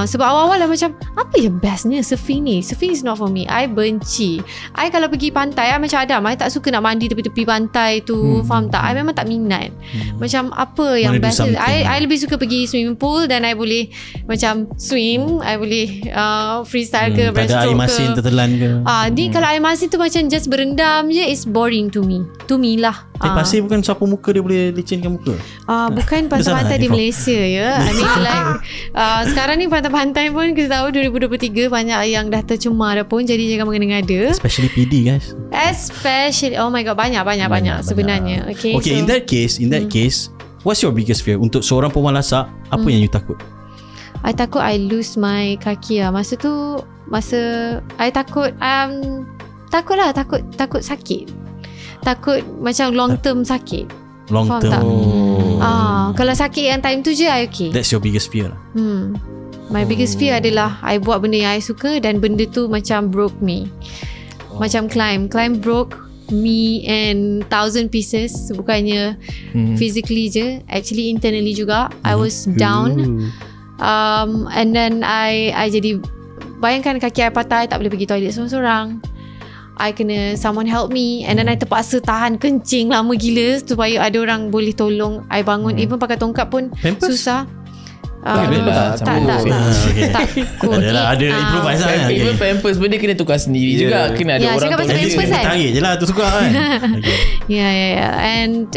Sebab awal-awal lah macam, apa yang bestnya surfing ni? Surfing is not for me. I benci. I kalau pergi pantai, I macam Adam, I tak suka nak mandi tepi-tepi pantai tu. Faham tak? I memang tak minat. Macam apa yang best, I lebih suka pergi swimming pool dan I boleh macam swim, I boleh freestyle ke, breaststroke ke. Tak ada air masin tertelan ke. Ni kalau air masin tu macam just berendam je, it's boring to me. To me lah. Pasir bukan sapu muka, dia boleh licinkan muka. Bukan pantai-pantai di Malaysia ya. I mean like sekarang ni pantai-pantai pun kita tahu 2023 banyak yang dah tercemar dah pun. Jadi jangan mengada-ngada. Especially PD guys. Especially, oh my god, banyak sebenarnya. Okay, so, in that case, what's your biggest fear? Untuk seorang perempuan lasak, apa yang you takut? I takut I lose my kaki lah. Masa I takut takut sakit. Takut macam long term sakit. Long faham term. Tak? Kalau sakit yang time tu je, I okay. That's your biggest fear lah. My biggest fear adalah I buat benda yang I suka dan benda tu macam broke me. Macam climb broke me in 1,000 pieces. Bukannya physically je, actually internally juga. I was down. And then I jadi, bayangkan kaki I patah, I tak boleh pergi toilet seorang-seorang. I kena someone help me. And then I terpaksa tahan kencing lama gila supaya ada orang boleh tolong I bangun. Even pakai tongkat pun Pampers? Susah. Tak. Ada improvise lah. Even Pampers pun dia kena tukar sendiri juga. Kena ada orang cakap pasal Pampers kan. Tarik je lah tu suka kan. And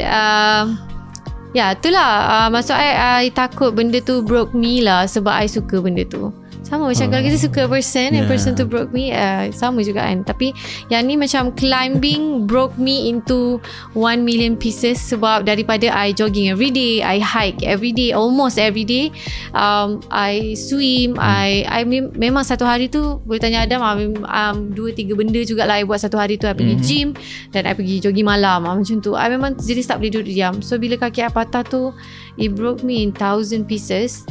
itulah maksud I takut benda tu broke me lah. Sebab I suka benda tu. Sama macam kalau kita suka person and person tu broke me, sama juga kan. Tapi yang ni macam climbing broke me into 1 million pieces. Sebab daripada I jogging every day, I hike every day, almost every day, I swim, I memang satu hari tu boleh tanya Adam, 2-3 benda jugalah I buat satu hari tu. I pergi gym dan I pergi jogging malam, macam tu. I memang jadi tak boleh duduk diam. So bila kaki I patah tu, it broke me in 1,000 pieces.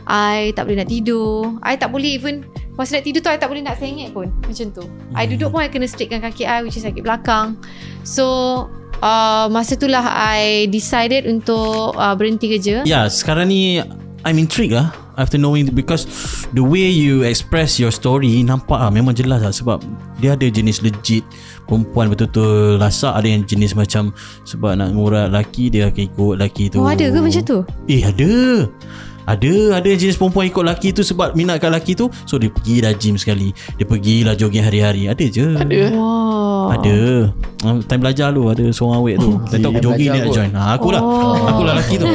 I tak boleh nak tidur. I tak boleh even, masa nak tidur tu I tak boleh nak sengit pun. Macam tu. I duduk pun I kena straightkan kaki I, which is sakit belakang. So masa tu lah I decided untuk berhenti kerja. Sekarang ni I'm intrigued lah after knowing, because the way you express your story nampak memang jelas lah. Sebab dia ada jenis legit perempuan betul-betul lasak, ada yang jenis macam sebab nak ngurat laki dia akan ikut laki tu. Ada ke macam tu? Ada jenis perempuan ikut laki tu sebab minat kat laki tu. So dia pergilah gym sekali, dia pergilah jogging hari-hari. Ada je. Ada. Time belajar lu ada seorang awet tu. Dia tahu jogging dia nak join. Akulah laki tu.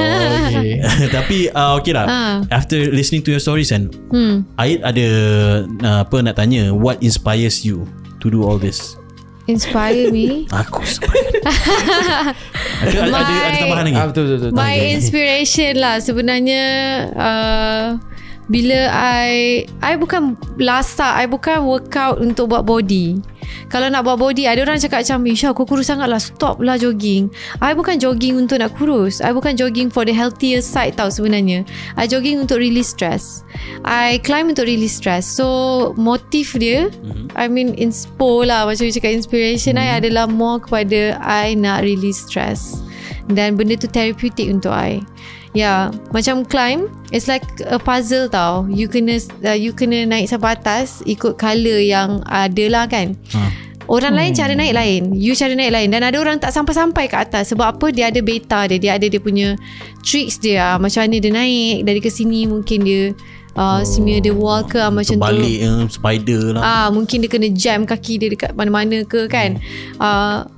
Tapi okay lah. After listening to your stories kan, Aid ada nak tanya, what inspires you to do all this? Inspire me. Aku ada tambahan lagi. Betul. My inspiration lah sebenarnya. Bila I bukan lasak, I bukan workout untuk buat body. Kalau nak buat body, ada orang cakap macam, Isha, kau kurus sangat lah, stop lah jogging. I bukan jogging untuk nak kurus. I bukan jogging for the healthier side tau sebenarnya. I jogging untuk release stress. I climb untuk release stress. So motif dia, I mean inspo lah, macam you cakap inspiration, I adalah more kepada I nak release stress. Dan benda tu therapeutic untuk I. Macam climb, it's like a puzzle tau. You kena naik sampai atas ikut colour yang ada lah kan. Orang lain cara naik lain, you cara naik lain. Dan ada orang tak sampai-sampai ke atas. Sebab apa? Dia ada beta dia ada dia punya tricks dia. Macam mana dia naik dari ke sini, mungkin dia smear the wall ke, macam terbalik, tu spider lah. Mungkin dia kena jam kaki dia dekat mana-mana ke kan.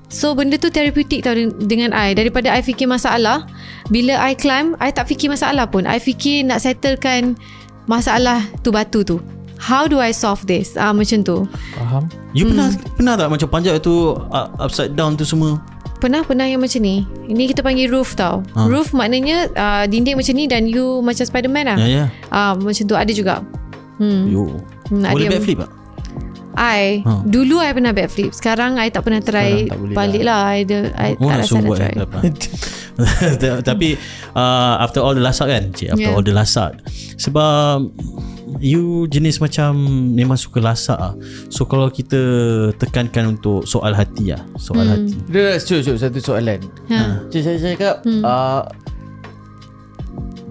So benda tu therapeutic tau dengan I. Daripada I fikir masalah, bila I climb, I tak fikir masalah pun. I fikir nak settlekan masalah tu batu tu. how do I solve this? Macam tu. Faham. You pernah tak macam panjat tu upside down tu semua? Pernah yang macam ni. Ini kita panggil roof tau. Roof maknanya dinding macam ni dan you macam Spiderman lah. Ya. Macam tu ada juga. Boleh backflip tak? Dulu I pernah backflip. Sekarang I tak pernah try balik lah. I tak rasa nak try. Tapi after all the lasak kan, all the lasak, sebab you jenis macam memang suka lasak lah. So kalau kita tekankan untuk soal hati lah, soal hati. Dia satu soalan. Saya cakap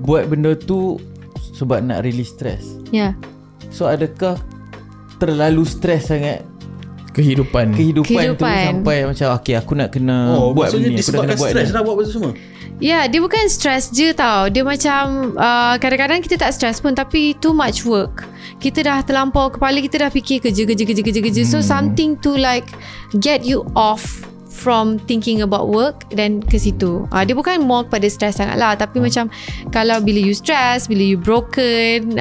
buat benda tu sebab nak release stress. So adakah terlalu stres sangat kehidupan tu sampai macam okay, aku nak kena buat benda ni, aku nak kena buat stres dah buat benda semua? Ya, dia bukan stres je tau. Dia macam kadang-kadang kita tak stres pun, tapi too much work. Kita dah terlampau, kepala kita dah fikir kerja. So something to like get you off from thinking about work dan ke situ. Dia bukan more pada stress sangat lah, tapi macam kalau bila you stress, bila you broken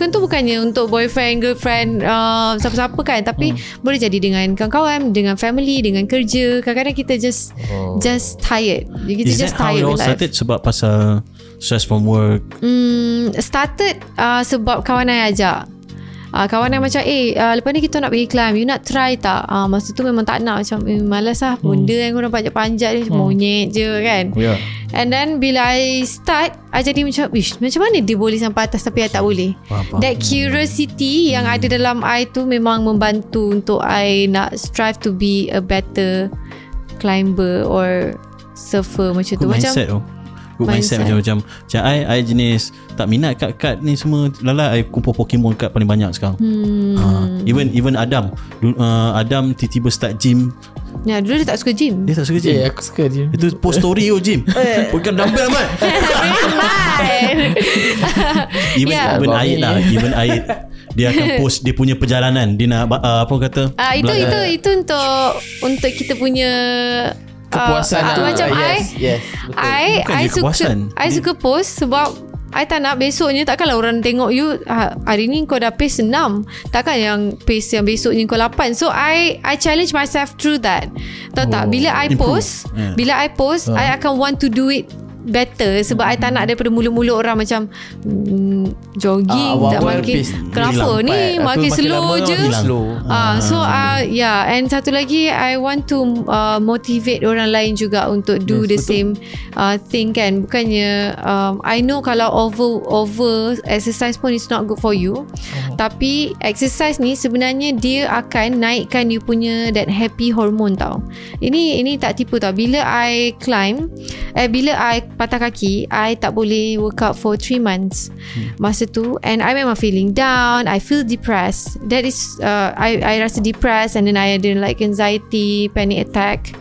tu bukannya untuk boyfriend, girlfriend, siapa-siapa kan, tapi boleh jadi dengan kawan-kawan, dengan family, dengan kerja. Kadang-kadang kita just tired. Kita Is just that how tired it all started? Sebab pasal stress from work? Started sebab kawan I ajak. Kawan yang macam lepas ni kita nak pergi climb, you nak try tak? Masa tu memang tak nak, macam malas lah benda yang korang panjat-panjat ni, monyet je kan. And then bila I start, I jadi macam macam mana dia boleh sampai atas tapi I tak boleh. That curiosity yang ada dalam I tu memang membantu untuk I nak strive to be a better climber or surfer macam tu. Mindset mindset macam I jenis tak minat kad ni semua. Lala I kumpul Pokemon card paling banyak sekarang. Even Adam tiba-tiba start gym. Ya, dulu dia tak suka gym. Dia tak suka gym. Aku suka gym. Itu post story gym. Bukan dumbbell man. Even Ait dia akan post dia punya perjalanan. Dia nak apa kata? Itu untuk kita punya kepuasan macam yes. I suka post sebab I tak nak besoknya, takkanlah orang tengok you hari ni kau dah pace 6, takkan yang pace yang besoknya kau 8. So I challenge myself through that. Tahu tak, bila I post I akan want to do it better sebab I tak nak daripada mulut-mulut orang macam jogging tak makin kenapa ni makin slow je. So and satu lagi I want to motivate orang lain juga untuk do the same thing kan. Bukannya I know kalau over exercise pun is not good for you, tapi exercise ni sebenarnya dia akan naikkan you punya that happy hormone tau. Ini tak tipu tau. Bila I climb bila I patah kaki, I tak boleh work out for 3 months masa tu, and I memang feeling down, I feel depressed. That is I rasa depressed, and then I ada like anxiety, panic attack,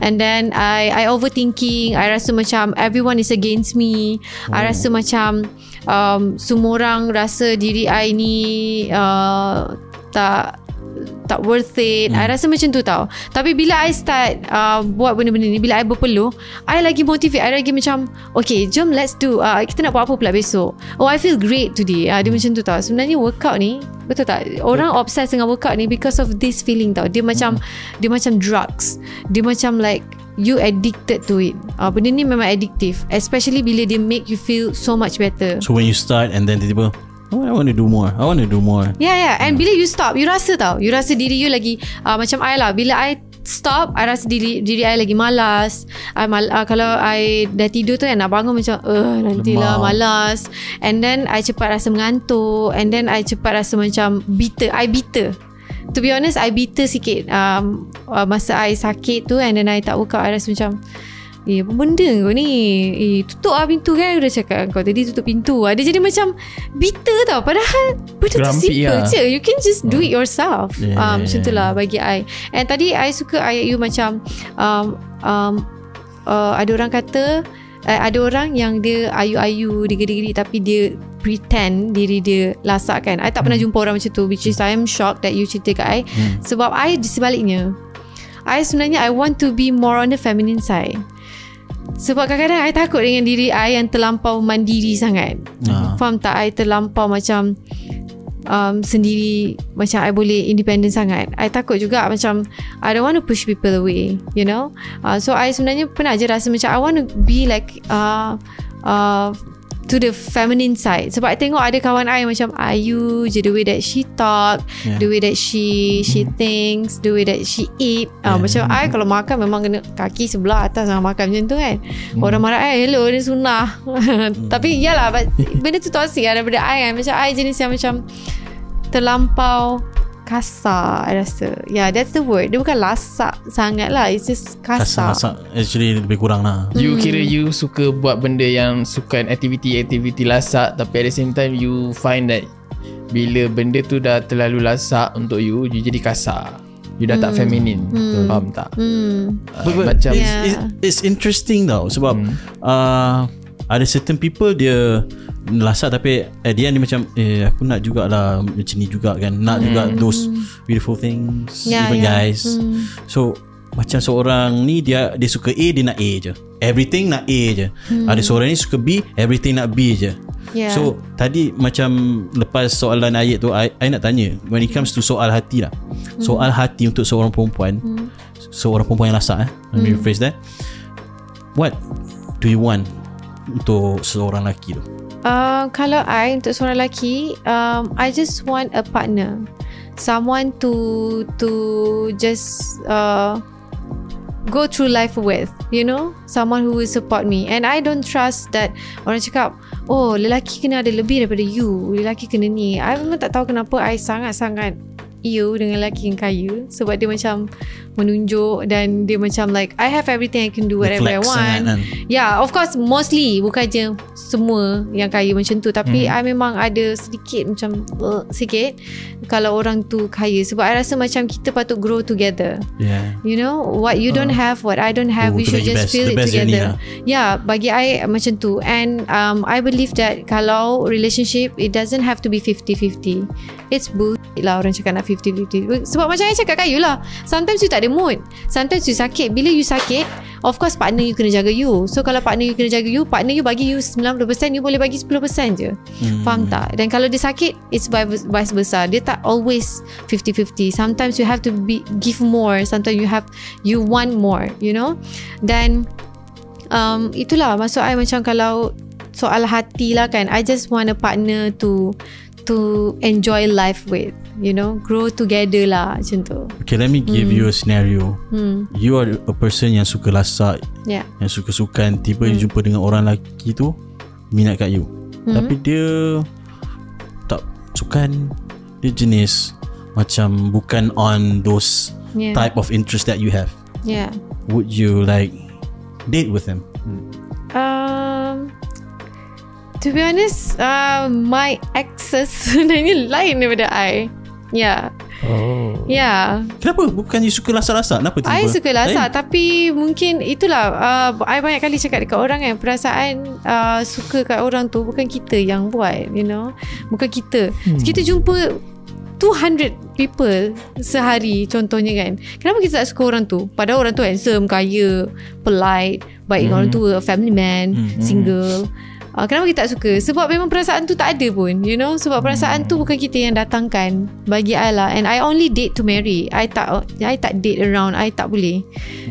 and then I overthinking. I rasa macam everyone is against me. I rasa macam semua orang rasa diri I ni tak worth it. I rasa macam tu tau. Tapi bila I start buat benda-benda ni, bila I berpeluh, I lagi motivate. I lagi macam okay, jom let's do kita nak buat apa pula besok. I feel great today. Dia macam tu tau. Sebenarnya workout ni, betul tak, orang obsessed dengan workout ni because of this feeling tau. Dia macam drugs. Dia macam like you addicted to it. Benda ni memang addictive, especially bila dia make you feel so much better. So when you start and then tiba-tiba I want to do more. Yeah. And bila you stop, you rasa tau, you rasa diri you lagi macam I lah. Bila I stop, I rasa diri I lagi malas. Kalau I dah tidur tu nak bangun macam nantilah malas. And then I cepat rasa mengantuk. And then I cepat rasa macam bitter. I bitter. To be honest, I bitter sikit masa I sakit tu. And then I tak work out, I rasa macam apa benda kau ni, tutup lah pintu kan. Aku dah cakap kau tadi tutup pintu. Dia jadi macam bitter tau. Padahal benda tu simple je. You can just do it yourself. Macam tu lah bagi I. And tadi I suka ayat you macam ada orang kata ada orang yang dia ayu-ayu, dia geri-geri, tapi dia pretend diri dia lasak kan. I tak pernah jumpa orang macam tu, which is I am shocked that you cerita kat I. Sebab I di sebaliknya, I sebenarnya I want to be more on the feminine side. Sebab kadang-kadang I takut dengan diri I yang terlampau mandiri sangat. Faham tak? I terlampau macam sendiri, macam I boleh independent sangat. I takut juga macam I don't want to push people away, you know. So I sebenarnya pernah je rasa macam I want to be like to the feminine side. Sebab I tengok ada kawan I macam Ayu je, the way that she talk, the way that she thinks, the way that she eat. Macam I kalau makan memang kena kaki sebelah atas sama makan macam tu kan. Orang marah hello ni sunnah. Tapi yalah, benda tu toxic lah daripada I kan. Macam I jenis yang macam terlampau kasar, I rasa. Yeah, that's the word. Dia bukan lasak sangat lah. It's just kasar. Actually lebih kurang lah. You kira you suka buat benda yang suka aktiviti lasak, tapi at the same time you find that bila benda tu dah terlalu lasak untuk you jadi kasar. You dah tak feminine. Faham tak? Macam it's interesting tau. Sebab ada certain people dia lasak tapi at the end dia macam aku nak jugalah macam ni juga kan, nak juga those beautiful things, even guys. So macam seorang ni dia suka A, dia nak A je, everything nak A je. Ada seorang ni suka B, everything nak B je. So tadi macam lepas soalan ayat tu I nak tanya, when it comes to soal hati lah, soal hati untuk seorang perempuan, seorang perempuan yang lasak let me rephrase that, what do you want untuk seorang lelaki tu? Kalau I untuk seorang lelaki, I just want a partner, someone to just go through life with, you know, someone who will support me. And I don't trust that orang cakap lelaki kena ada lebih daripada you, lelaki kena ni. I memang tak tahu kenapa I sangat-sangat dengan lelaki yang kaya. Sebab dia macam menunjuk dan dia macam like I have everything, I can do whatever I want. Yeah, of course mostly, bukan je semua yang kaya macam tu, tapi I memang ada sedikit macam sikit kalau orang tu kaya. Sebab I rasa macam kita patut grow together. You know, what you don't have, what I don't have, we should just feel it together. Yeah, bagi I macam tu. And I believe that kalau relationship, it doesn't have to be 50-50. It's bullshit lah orang cakap nak 50-50. Sebab macam I cakap kat you lah, sometimes you tak ada mood, sometimes you sakit. Bila you sakit, of course partner you kena jaga you. So kalau partner you kena jaga you, partner you bagi you 90%, you boleh bagi 10% je. Faham tak? Dan kalau dia sakit, it's vice versa. Dia tak always 50-50. Sometimes you have to give more, sometimes you want more, you know. Dan itulah maksud I, macam kalau soal hati lah kan, I just want a partner to enjoy life with, you know, grow together lah macam tu. Okay, let me give you a scenario. You are a person yang suka lasak, yang suka sukan, tiba you jumpa dengan orang lelaki tu minat kat you, tapi dia tak sukan, dia jenis macam bukan on those type of interest that you have. Would you like date with him? To be honest, my exes sebenarnya lain daripada I. Kenapa? Bukan you suka lasak-lasak? Kenapa tiba? I suka lasak, tapi mungkin itulah, I banyak kali cakap dekat orang kan, perasaan suka kat orang tu bukan kita yang buat, you know. Bukan kita. Kita jumpa 200 people sehari contohnya kan. Kenapa kita tak suka orang tu? Padahal orang tu handsome, kaya, polite, baik dengan orang tua, family man, single. Kenapa kita tak suka? Sebab memang perasaan tu tak ada pun, you know. Sebab perasaan tu bukan kita yang datangkan. Bagi I lah. And I only date to marry. I tak date around. I tak boleh.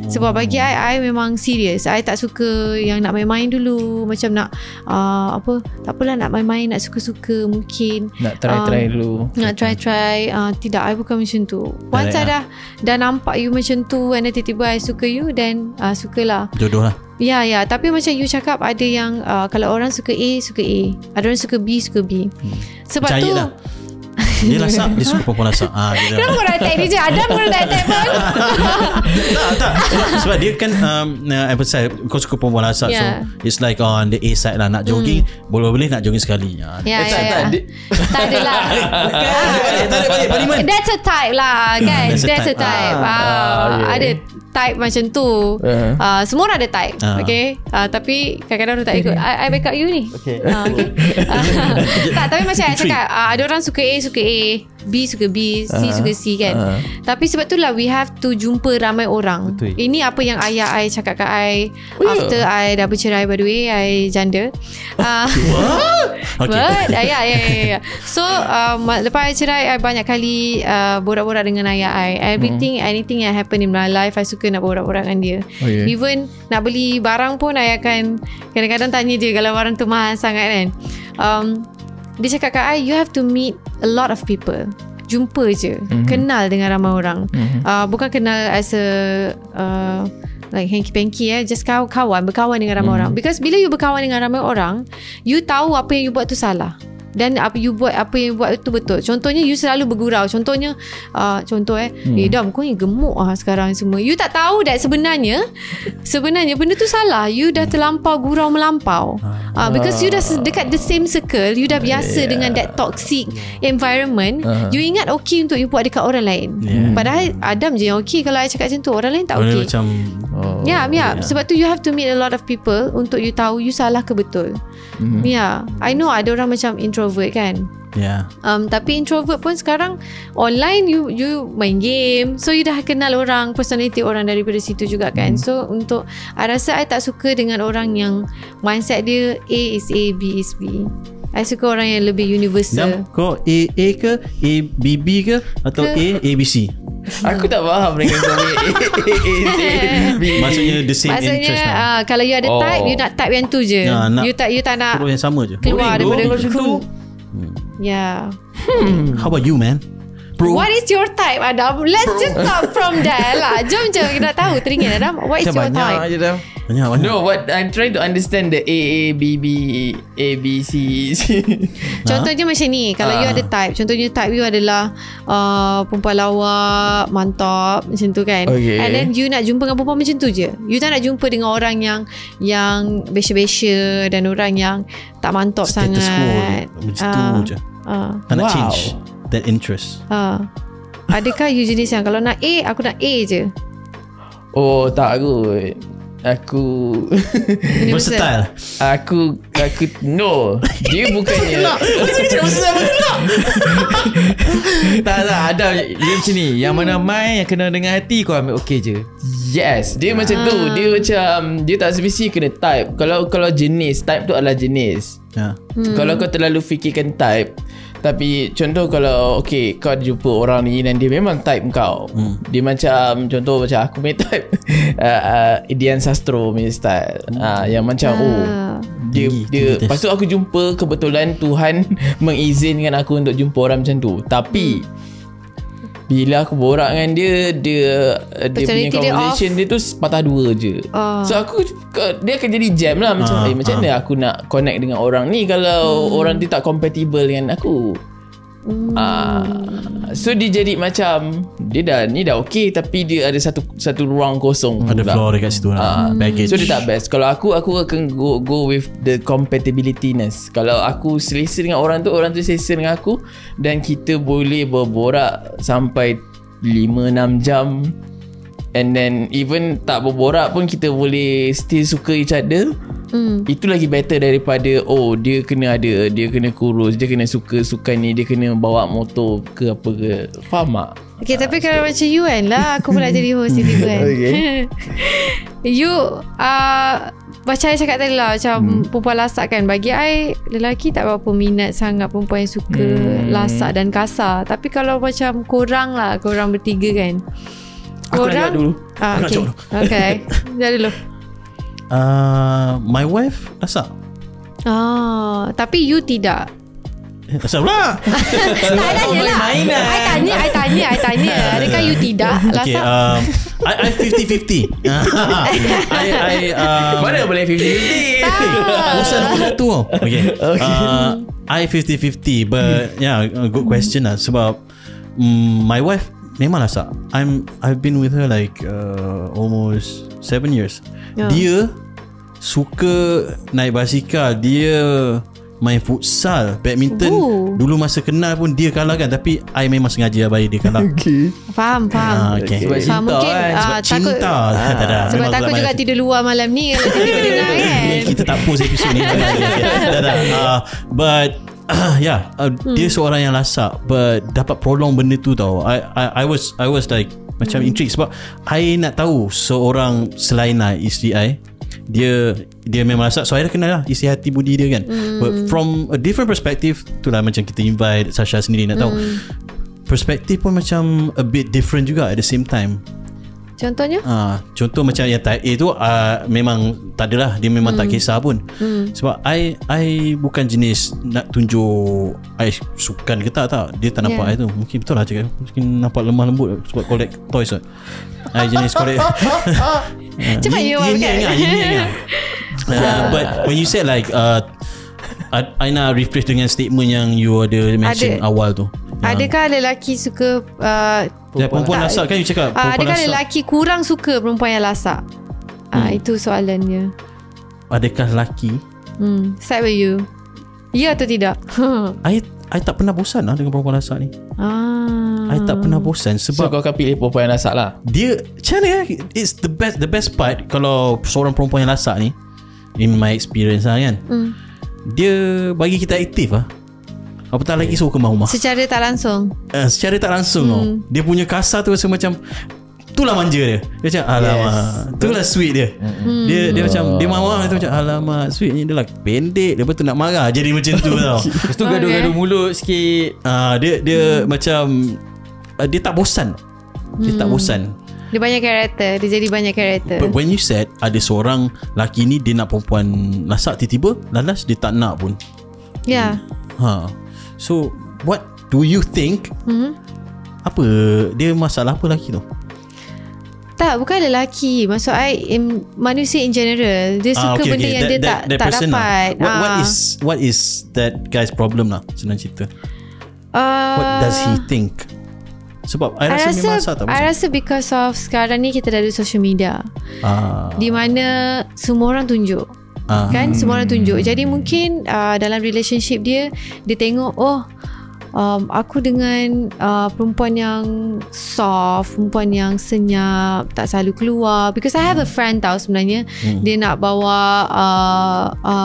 Sebab bagi I memang serious. I tak suka yang nak main-main dulu, macam nak tak apalah, nak main-main, nak suka-suka mungkin, nak try dulu, nak try. Tidak, I bukan macam tu. Once I dah nampak you macam tu, and tiba-tiba I suka you, then sukalah. Jodoh lah. Ya, tapi macam you cakap, ada yang kalau orang suka A, ada orang suka B, sebab percaya tu lah. Dia lasak, dia suka perempuan lasak. Kenapa korang attack dia je? Adam korang tak attack pun. Tak. Sebab dia kan emphasize kau suka perempuan lasak. So it's like on the A side lah. Nak jogging, boleh nak jogging sekali. Tak adalah. That's a type lah kan. That's a type. Ada type macam tu. Semua orang ada type. Okay. Tapi kadang-kadang orang tak ikut. I back up you ni. Okay. Tak, tapi macam I cakap, ada orang suka A, suka A, B suka B, C suka C kan. Tapi sebab itulah we have to jumpa ramai orang. Betul. Ini apa yang ayah I cakap kat I after I dah bercerai. By the way, I janda. But yeah. So lepas I cerai, I banyak kali borak-borak dengan ayah I. Anything yang happen in my life, I suka nak borak-borak dengan dia. Even nak beli barang pun, I akan kadang-kadang tanya dia kalau barang tu mahal sangat kan. Dia cakap kat I, you have to meet a lot of people. Jumpa je, kenal dengan ramai orang. Bukan kenal as a like hanky-panky just berkawan dengan ramai orang. Because bila you berkawan dengan ramai orang, you tahu apa yang you buat tu salah dan apa yang you buat itu betul. Contohnya you selalu bergurau. Contohnya Dam, kau ni gemuk sekarang semua. You tak tahu that sebenarnya benda tu salah. You dah terlampau gurau melampau. Because you dah dekat the same circle, you dah biasa dengan that toxic environment. You ingat okay untuk you buat dekat orang lain. Padahal Adam je yang okay. Kalau I cakap macam tu, orang lain tak okay. Macam sebab tu you have to meet a lot of people untuk you tahu you salah ke betul. I know ada orang macam introvert kan. Tapi introvert pun sekarang online you main game, so you dah kenal orang, personality orang daripada situ juga kan. So untuk I rasa I tak suka dengan orang yang mindset dia A is A, B is B. I suka orang yang lebih universal. Kau A ke A B B ke atau A B C? Aku tak faham dengan kau ni. Maksudnya the same interest lah. Kalau you ada type, you nak type yang tu je. You tak nak yang sama je. keluar daripada group. How about you, man? What is your type, Adam? Let's just start from there lah. Jom kita nak tahu, teringin Adam. What is your type? Banyak je dah. Banyak. No, what I'm trying to understand the A B C. Contohnya macam ni. Kalau you ada type, contohnya type you adalah perempuan lawak, mantap, macam tu kan. And then you nak jumpa dengan perempuan macam tu je. You tak nak jumpa dengan orang yang besya-besya dan orang yang tak mantap sangat. Status quo je. Tak nak change that interest. Adakah you jenis yang kalau nak A, aku nak A je? Oh, tak kot. Aku versatile. Aku no. Dia bukannya Tak ada. Dia macam ni, yang mana main, yang kena dengan hati, kau ambil okey je. Yes. Dia macam tu. Dia macam, dia tak spesifik kena type. Kalau jenis, type tu adalah jenis. Kalau kau terlalu fikirkan type, tapi contoh kalau okay, kau jumpa orang ni dan dia memang type kau, dia macam contoh macam aku punya type Dian Sastro punya style, yang macam dia lepas tu aku jumpa, kebetulan Tuhan mengizinkan aku untuk jumpa orang macam tu. Tapi bila aku borak dengan dia punya conversation dia tu patah dua je. So dia akan jadi jam lah. Macam macam mana aku nak connect dengan orang ni kalau orang dia tak compatible dengan aku. So dia jadi macam dia dah okay, tapi dia ada satu ruang kosong. Ada floor dekat situ lah. Baggage. So dia tak best. Kalau aku akan go with the compatibility-ness. Kalau aku selesa dengan orang tu selesa dengan aku, dan kita boleh berborak sampai 5-6 jam, and then even tak berborak pun kita boleh still suka each other. Itu lagi better daripada dia kena kurus, dia kena suka ni, dia kena bawa motor ke apa ke. Faham tak? Okay, tapi kalau macam you kan lah, aku pun nak jadi host tiba-tiba kan. You macam I cakap tadi lah, macam perempuan lasak kan. Bagi I, lelaki tak berapa minat sangat perempuan yang suka lasak dan kasar. Tapi kalau macam korang bertiga kan, korang dulu. Okay. Dah dulu. My wife lasak. Tapi you tidak. Asal pula? Tak tanya lah. I tanya. Adakah you tidak lasak? I 50-50. Mana boleh 50-50? Urusan pula tu. Okay. I 50-50. But good question lah. Sebab my wife memang lasak. I've been with her like almost 7 years. Dia suka naik basikal. Dia main futsal, badminton. Dulu masa kenal pun dia kalah kan, tapi I memang sengaja bagi dia kalah. Faham. Okay. Sebab cinta mungkin, kan. Sebab cinta. Sebab takut juga tidur luar malam ni kalau tidur dengar kan. Kita tak post episode ni. But Dia seorang yang lasak, but dapat prolong benda tu tau. I was like macam intrigued sebab I nak tahu seorang selain isteri I, dia memang lasak. So I dah kenal lah isi hati budi dia kan. But from a different perspective, itulah macam kita invite Sasha sendiri nak tahu perspektif pun macam a bit different juga at the same time. Contohnya? Contoh macam yang type A tu memang tak adalah, dia memang tak kisah pun. Sebab I bukan jenis nak tunjuk I sukan ke tak. Dia tak nampak I tu. Mungkin betul lah cakap, mungkin nampak lemah lembut sebab collect toys tu. I jenis collect cepat you ingat. But when you said like I nak refresh dengan statement yang you ada mention awal tu. Adakah lelaki suka perempuan lasak kan you cakap? Adakah lelaki kurang suka perempuan yang lasak? Itu soalannya. Adakah lelaki Side with you, ya atau tidak? I tak pernah bosan lah dengan perempuan lasak ni. I tak pernah bosan sebab so kau akan pilih perempuan yang lasak lah. Dia macam mana it's the best part kalau seorang perempuan yang lasak ni, in my experience lah kan, dia bagi kita aktif lah. Apatah lagi suruh ke rumah. Secara tak langsung. Secara tak langsung tau. Dia punya kasar tu rasa macam itulah manja dia. Dia macam alamak, itulah sweet dia. Dia macam dia marah tu macam alamak sweet ni, dia lah pendek, lepas tu nak marah jadi macam tu tau. Lepas tu gaduh-gaduh mulut sikit. Dia macam dia tak bosan. Dia tak bosan. Dia banyak karakter. Dia jadi banyak karakter. But when you said ada seorang lelaki ni dia nak perempuan lasak, tiba-tiba lalas dia tak nak pun. Ya. So what do you think? Apa dia masalah apa lelaki tu? Tak, bukan lelaki. Maksud I manusia in general. Dia suka benda yang dia tak dapat. What is that guy's problem lah, senang cerita? What does he think? Sebab I rasa memang masalah tak I rasa because of sekarang ni kita dah ada social media, di mana semua orang tunjuk. Kan semua orang tunjuk. Jadi mungkin dalam relationship dia tengok aku dengan perempuan yang soft, perempuan yang senyap, tak selalu keluar. Because I have a friend tau sebenarnya, dia nak bawa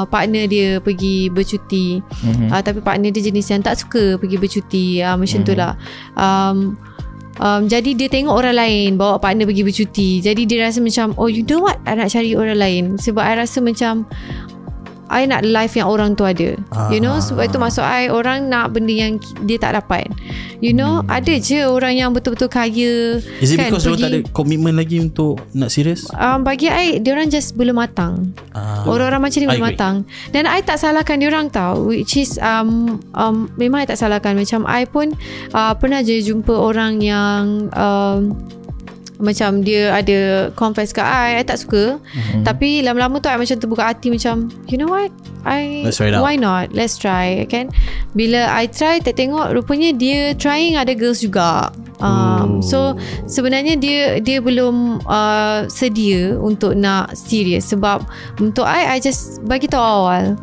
partner dia pergi bercuti, tapi partner dia jenis yang tak suka pergi bercuti, macam tu lah. Jadi dia tengok orang lain bawa partner pergi bercuti. Jadi dia rasa macam you know what, I nak cari orang lain. Sebab I rasa macam I nak life yang orang tu ada. You know, sebab itu maksud I, orang nak benda yang dia tak dapat. You know, ada je orang yang betul-betul kaya. Is it because orang tak ada komitmen lagi untuk nak serius? Bagi I, diorang just belum matang. Orang-orang macam ni belum matang. Dan I tak salahkan diorang tau. Which is memang I tak salahkan. Macam I pun pernah je jumpa orang yang macam dia ada confess ke I tak suka. Tapi lama-lama tu I macam terbuka hati, macam you know what, why not, let's try kan. Bila I try, tengok rupanya dia trying ada girls juga. So sebenarnya dia belum sedia untuk nak serius. Sebab untuk I just bagi tahu awal,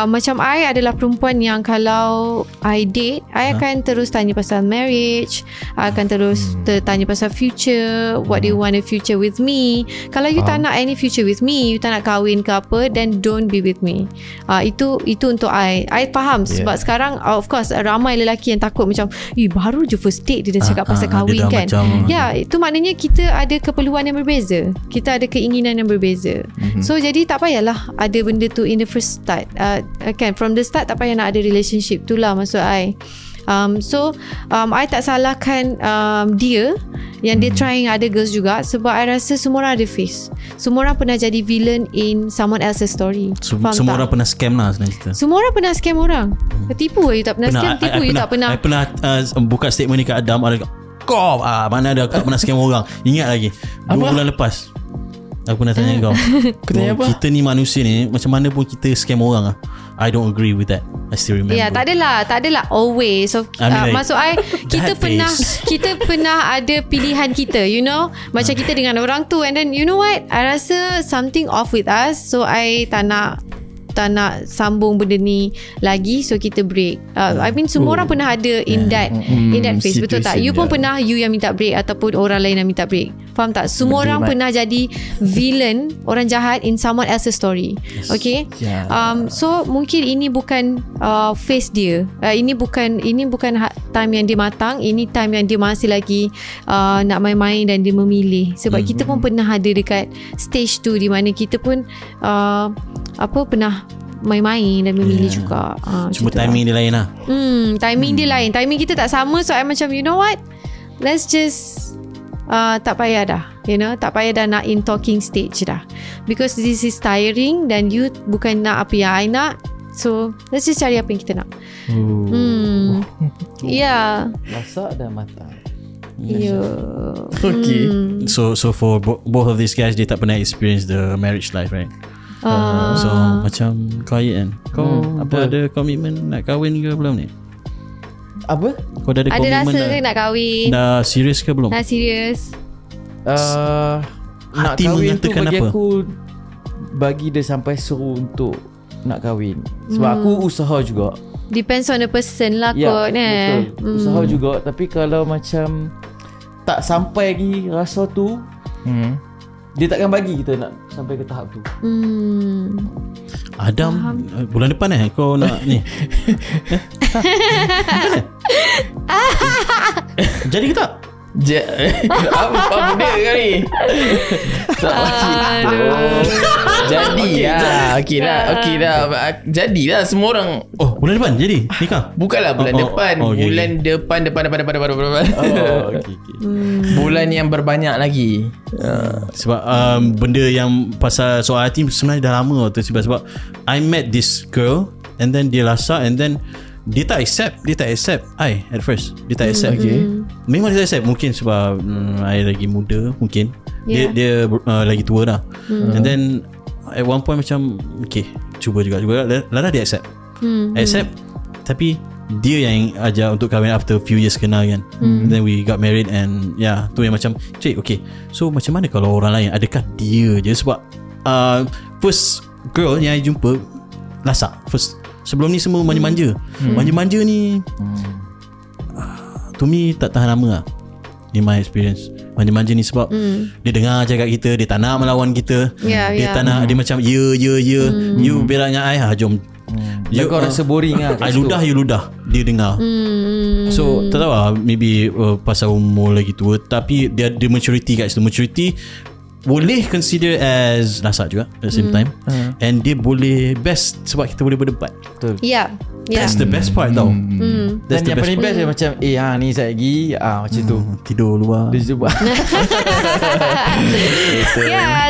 macam I adalah perempuan yang kalau I date, I akan terus tanya pasal marriage, I akan terus tanya pasal future. What do you want a future with me? Kalau you tak nak any future with me, you tak nak kahwin ke apa, then don't be with me. Itu untuk I faham. Sebab sekarang of course ramai lelaki yang takut, macam baru je first date dia dah cakap pasal kahwin kan. Itu maknanya kita ada keperluan yang berbeza, kita ada keinginan yang berbeza. So jadi tak payahlah ada benda tu in the first start. Kan, from the start tak payah nak ada relationship. Itulah maksud I. So I tak salahkan dia yang dia trying ada girls juga. Sebab I rasa semua orang ada face. Semua orang pernah jadi villain in someone else's story. Semua orang pernah scam lah sebenarnya. Semua orang pernah scam orang. Tipu you tak pernah scam. Tipu you tak pernah. I pernah buka statement ni kat Adam, ada kau mana ada kau pernah scam orang. Ingat lagi 2 bulan lepas aku pernah tanya kau. Kita ni manusia ni, macam mana pun kita scam orang lah. I don't agree with that. I still remember. Tak adalah always. So maksud I, kita pernah ada pilihan kita, you know. Macam kita dengan orang tu, and then you know what, I rasa something off with us. So I tak nak tak nak sambung benda ni lagi, so kita break. I mean semua orang pernah ada in that phase, betul tak? You pun pernah, you yang minta break ataupun orang lain yang minta break. Faham tak? Semua orang pernah jadi villain, orang jahat in someone else's story. Okay. So mungkin ini bukan phase dia. Ini bukan time yang dia matang. Ini time yang dia masih lagi nak main-main dan dia memilih. Sebab kita pun pernah ada dekat stage tu di mana kita pun pernah main-main dan memilih juga. Cuma timing dia lain lah. Timing dia lain. Timing kita tak sama. So I macam, you know what, let's just tak payah dah, tak payah dah nak in talking stage dah, because this is tiring dan you bukan nak apa yang I nak. So let's just cari apa yang kita nak. Masak dan matang. Okay. So for both of these guys, dia tak pernah experience the marriage life, right? So macam kau kan, kau ada komitmen nak kahwin ke belum ni? Apa? Kau dah ada komitmen rasa ke nak kahwin? Dah serius ke belum? Dah serius. Nak Hati kahwin tu mengatakan bagi apa? aku, bagi dia sampai suruh untuk nak kahwin. Sebab aku usaha juga. Depends on the person lah kot. Betul. Usaha juga. Tapi kalau macam tak sampai lagi rasa tu, dia takkan bagi kita nak sampai ke tahap tu. Adam, bulan depan kau nak ni. Jadi ke tak? Apa benda kau ni? Jadi lah. Okey dah. Jadi lah semua orang. Oh, bulan depan jadi nikah? Bukanlah bulan depan. Okay. Bulan depan. Bulan yang berbanyak lagi. Sebab benda yang pasal soal hati sebenarnya dah lama tu. Sebab I met this girl and then dia lasak and then dia tak accept I at first. Dia tak accept. Memang dia tak accept. Mungkin sebab I lagi muda. Mungkin Dia lagi tua dah. And then at one point macam okay, cuba juga Lala dia accept. Accept. Tapi dia yang ajar untuk kahwin after few years kenal kan. And then we got married. And tu yang macam cik, okay, so macam mana kalau orang lain? Adakah dia je? Sebab first girl yang I jumpa lasak first. Sebelum ni semua manja-manja. Manja-manja ni to me tak tahan lama lah, in my experience. Manja-manja ni sebab dia dengar cakap kita, dia tak nak melawan kita. Dia tak nak, dia macam you berak dengan I, jom. Kau rasa boring lah. I ludah, you ludah. Dia dengar. So tak tahu lah, maybe pasal umur lagi tua, tapi dia ada maturity kat situ. Maturity boleh consider as lasak juga at the same time. And dia boleh best sebab kita boleh berdebat. Betul. That's the best part tau. Dan yang paling best dia macam ni saya lagi macam tu tidur luar. Dia cuba.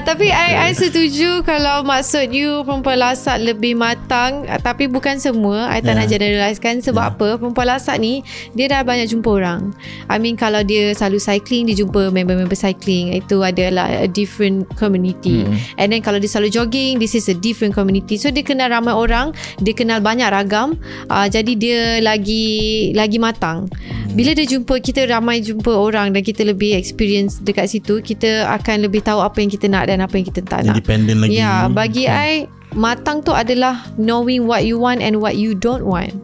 Tapi I setuju kalau maksud you perempuan lasak lebih matang. Tapi bukan semua. I tak nak generalisekan. Sebab apa? Perempuan lasak ni dia dah banyak jumpa orang. I mean kalau dia selalu cycling, dia jumpa member-member cycling. Itu adalah a different community. And then kalau dia selalu jogging, this is a different community. So dia kenal ramai orang, dia kenal banyak ragam. Jadi dia lagi matang. Bila dia jumpa, kita ramai jumpa orang dan kita lebih experience dekat situ, kita akan lebih tahu apa yang kita nak dan apa yang kita tak nak. Independent lagi. Bagi I, matang tu adalah knowing what you want and what you don't want.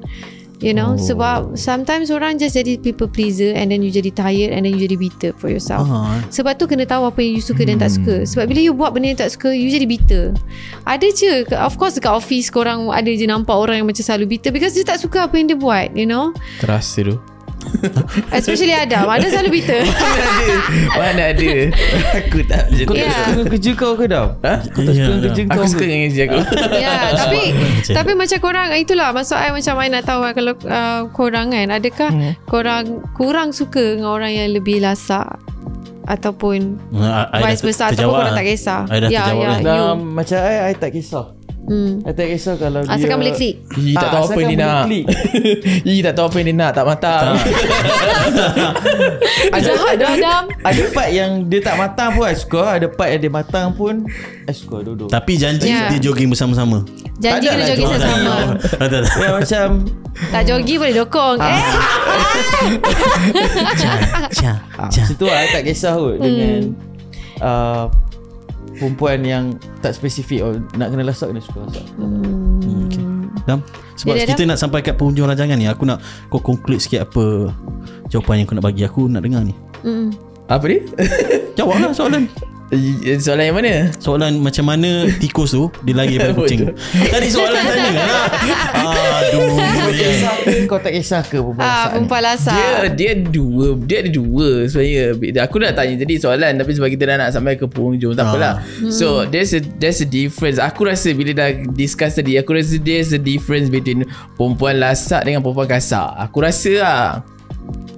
Sebab sometimes orang just jadi people pleaser and then you jadi tired and then you jadi bitter for yourself. Sebab tu kena tahu apa yang you suka dan tak suka. Sebab bila you buat benda yang tak suka, you jadi bitter. Ada je, of course dekat office korang ada je nampak orang yang macam selalu bitter because dia tak suka apa yang dia buat, Terasa tu. Especially Adam selalu bitter. Mana ada. Aku tak macam tu. Kau tak suka dengan kerja kau ke Dam? Kau tak suka dengan kerja kau? Aku suka dengan kerja aku. Tapi macam korang, itulah maksud I macam I nak tahu kalau korang kan, adakah korang kurang suka dengan orang yang lebih lasak ataupun vice versa, ataupun korang tak kisah? I dah terjawab. Macam I tak kisah. I tak kisah kalau dia asalkan boleh klik. Tak tahu apa yang dia nak. Tak tahu apa yang dia nak. Tak matang. Ada part yang dia tak matang pun I suka. Ada part yang dia matang pun I suka duduk. Tapi janji dia jogging bersama-sama. Janji kena jogging sama-sama. Ya macam tak jogging boleh dokong. Situ I tak kisah kot dengan perempuan yang tak spesifik nak kena lasak, kena suka lasak. Sebab kita nak sampai kat penghujung rancangan ni. Aku nak kau conclude sikit apa jawapan yang kau nak bagi. Aku nak dengar ni. Apa dia? Jawab lah soalan. Soalan yang mana? Soalan macam mana tikus tu dia lari daripada kucing. Tadi soalan tanya lah. Aduh, kau tak kisah ke perempuan lasak? Dia ada dua sebenarnya. Aku nak tanya tadi soalan, tapi sebab kita dah nak sampai ke penghujung, tak apalah. So there's a difference. Aku rasa bila dah discuss tadi, aku rasa there's a difference between perempuan lasak dengan perempuan kasar. Aku rasa lah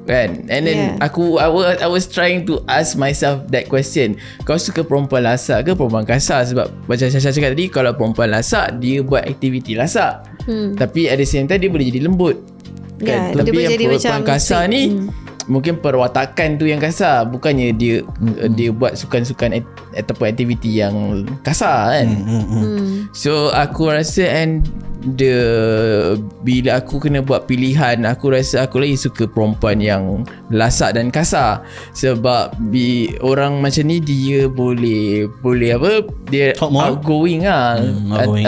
kan. And then I was trying to ask myself that question. Kau suka perempuan lasak ke perempuan kasar? Sebab macam Syasha cakap tadi, kalau perempuan lasak, dia buat aktiviti lasak, tapi at the same time dia boleh jadi lembut kan? Tapi yang perempuan kasar ni mungkin perwatakan tu yang kasar, bukannya dia buat sukan-sukan ataupun aktiviti yang kasar kan. So aku rasa bila aku kena buat pilihan, aku rasa aku lagi suka perempuan yang lasak dan kasar. Sebab orang macam ni dia boleh apa, dia outgoing lah,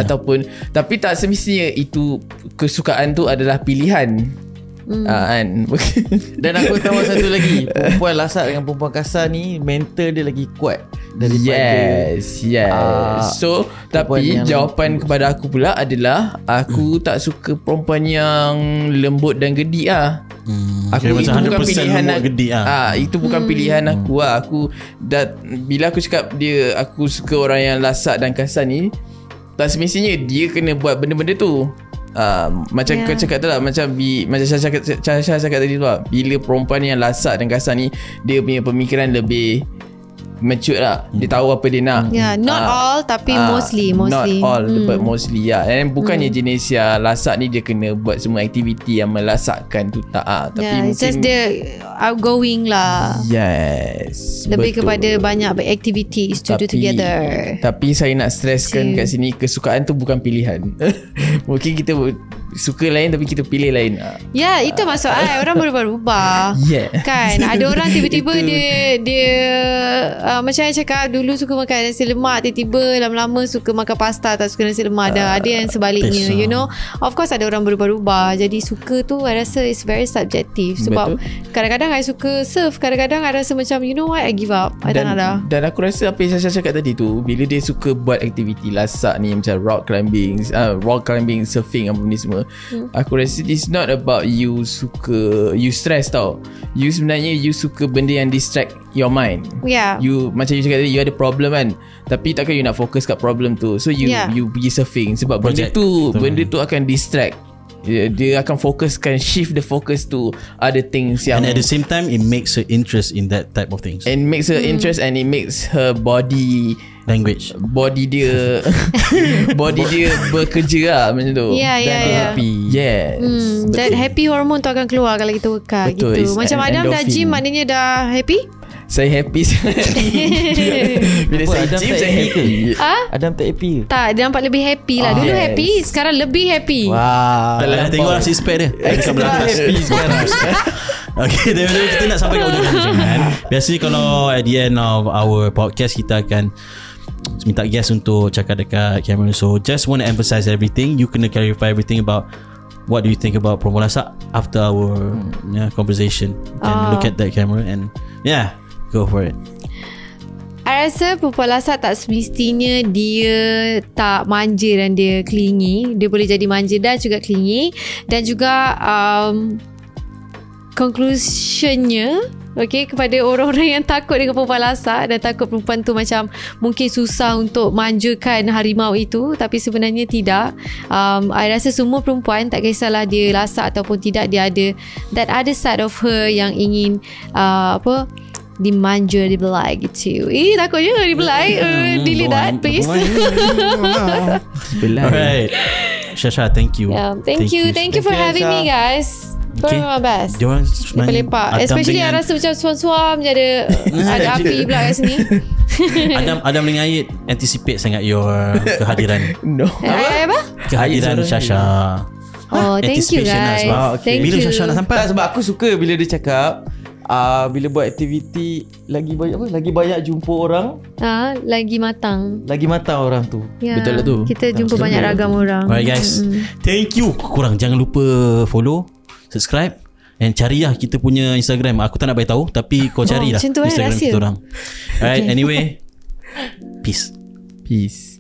ataupun tapi tak semestinya itu kesukaan tu adalah pilihan. Kan. Dan aku tahu satu lagi, perempuan lasak dengan perempuan kasar ni mental dia lagi kuat daripada so tapi jawapan kepada aku pula adalah aku tak suka perempuan yang lembut dan gedik lah. Aku itu bukan pilihan itu bukan pilihan aku lah. Aku bila aku cakap aku suka orang yang lasak dan kasar ni, tak semestinya dia kena buat benda-benda tu. Macam kau cakap tu lah, macam Syasha cakap tadi tu lah, bila perempuan yang lasak dan kasar ni, dia punya pemikiran lebih mature lah. Dia tahu apa dia nak. Not all, tapi mostly. Not all, but mostly lah. And bukannya jenis yang lasak ni dia kena buat semua aktiviti yang melasakkan tu, tak. Tapi mungkin just dia outgoing lah. Yes, lebih kepada banyak activities to do together. Tapi saya nak stresskan kat sini, kesukaan tu bukan pilihan. Mungkin kita suka lain tapi kita pilih lain. Itu maksud I. Orang berubah-ubah. Kan ada orang tiba-tiba dia macam saya cakap, dulu suka makan nasi lemak, tiba-tiba lama-lama suka makan pasta, tak suka nasi lemak dah. Ada yang sebaliknya. You know, of course ada orang berubah-ubah. Jadi suka tu I rasa is very subjective. Sebab kadang-kadang I suka surf, kadang-kadang I rasa macam you know what, I give up, I tak nak dah. Dan aku rasa apa yang Syasha cakap tadi tu, bila dia suka buat aktiviti lasak ni, macam rock climbing, surfing, apa ni semua, aku rasa it's not about you stress tau. You sebenarnya you suka benda yang distract your mind. You macam you cakap tadi, you ada problem kan, tapi takkan you nak fokus kat problem tu. So you pergi surfing sebab benda tu akan distract. Dia akan shift the focus to other things yang, and at the same time it makes her interest in that type of things. And makes her interest, and it makes her body language, body dia bekerja lah macam tu. Happy. That happy hormone tu akan keluar kalau kita workout gitu. Macam Adam dah gym, maknanya dah happy. Saya happy bila saya gym saya happy. Adam tak happy? Tak, dia nampak lebih happy lah. Dulu happy, sekarang lebih happy. Tengoklah six pack dia extra happy sekarang. Okay, kita nak sampai ke ujung rancangan. Biasanya kalau at the end of our podcast, kita akan minta guest untuk cakap dekat kamera. So just want to emphasize everything. You kena clarify everything about what do you think about perempuan lasak after our conversation. You can look at that camera and go for it. I rasa perempuan lasak tak semestinya dia tak manja dan dia clingy. Dia boleh jadi manja dan juga clingy. Dan juga conclusionnya, kepada orang-orang yang takut dengan perempuan lasak dan takut perempuan tu macam mungkin susah untuk manjakan harimau itu, tapi sebenarnya tidak. I rasa semua perempuan, tak kisahlah dia lasak ataupun tidak, dia ada that other side of her yang ingin dimanja, dibelai gitu. Takut je dibelai. Delete that please. Alright, Syasha, thank you. Thank you for having me, guys. Try my best. Diorang lepak-lepak. Especially I rasa macam suam-suam je ada api pula kat sini. Adam dengan Ayed anticipate sangat your kehadiran. Apa? Kehadiran Syasha. Thank you guys. Bila Syasha nak sampai? Sebab aku suka bila dia cakap bila buat aktiviti lagi banyak jumpa orang, lagi matang orang tu. Betul lah tu. Kita jumpa banyak ragam orang. Alright guys, thank you. Korang jangan lupa follow, subscribe, and cari lah kita punya Instagram. Aku tak nak bagi tahu, tapi kau cari lah Instagram kita orang. Alright, anyway, peace.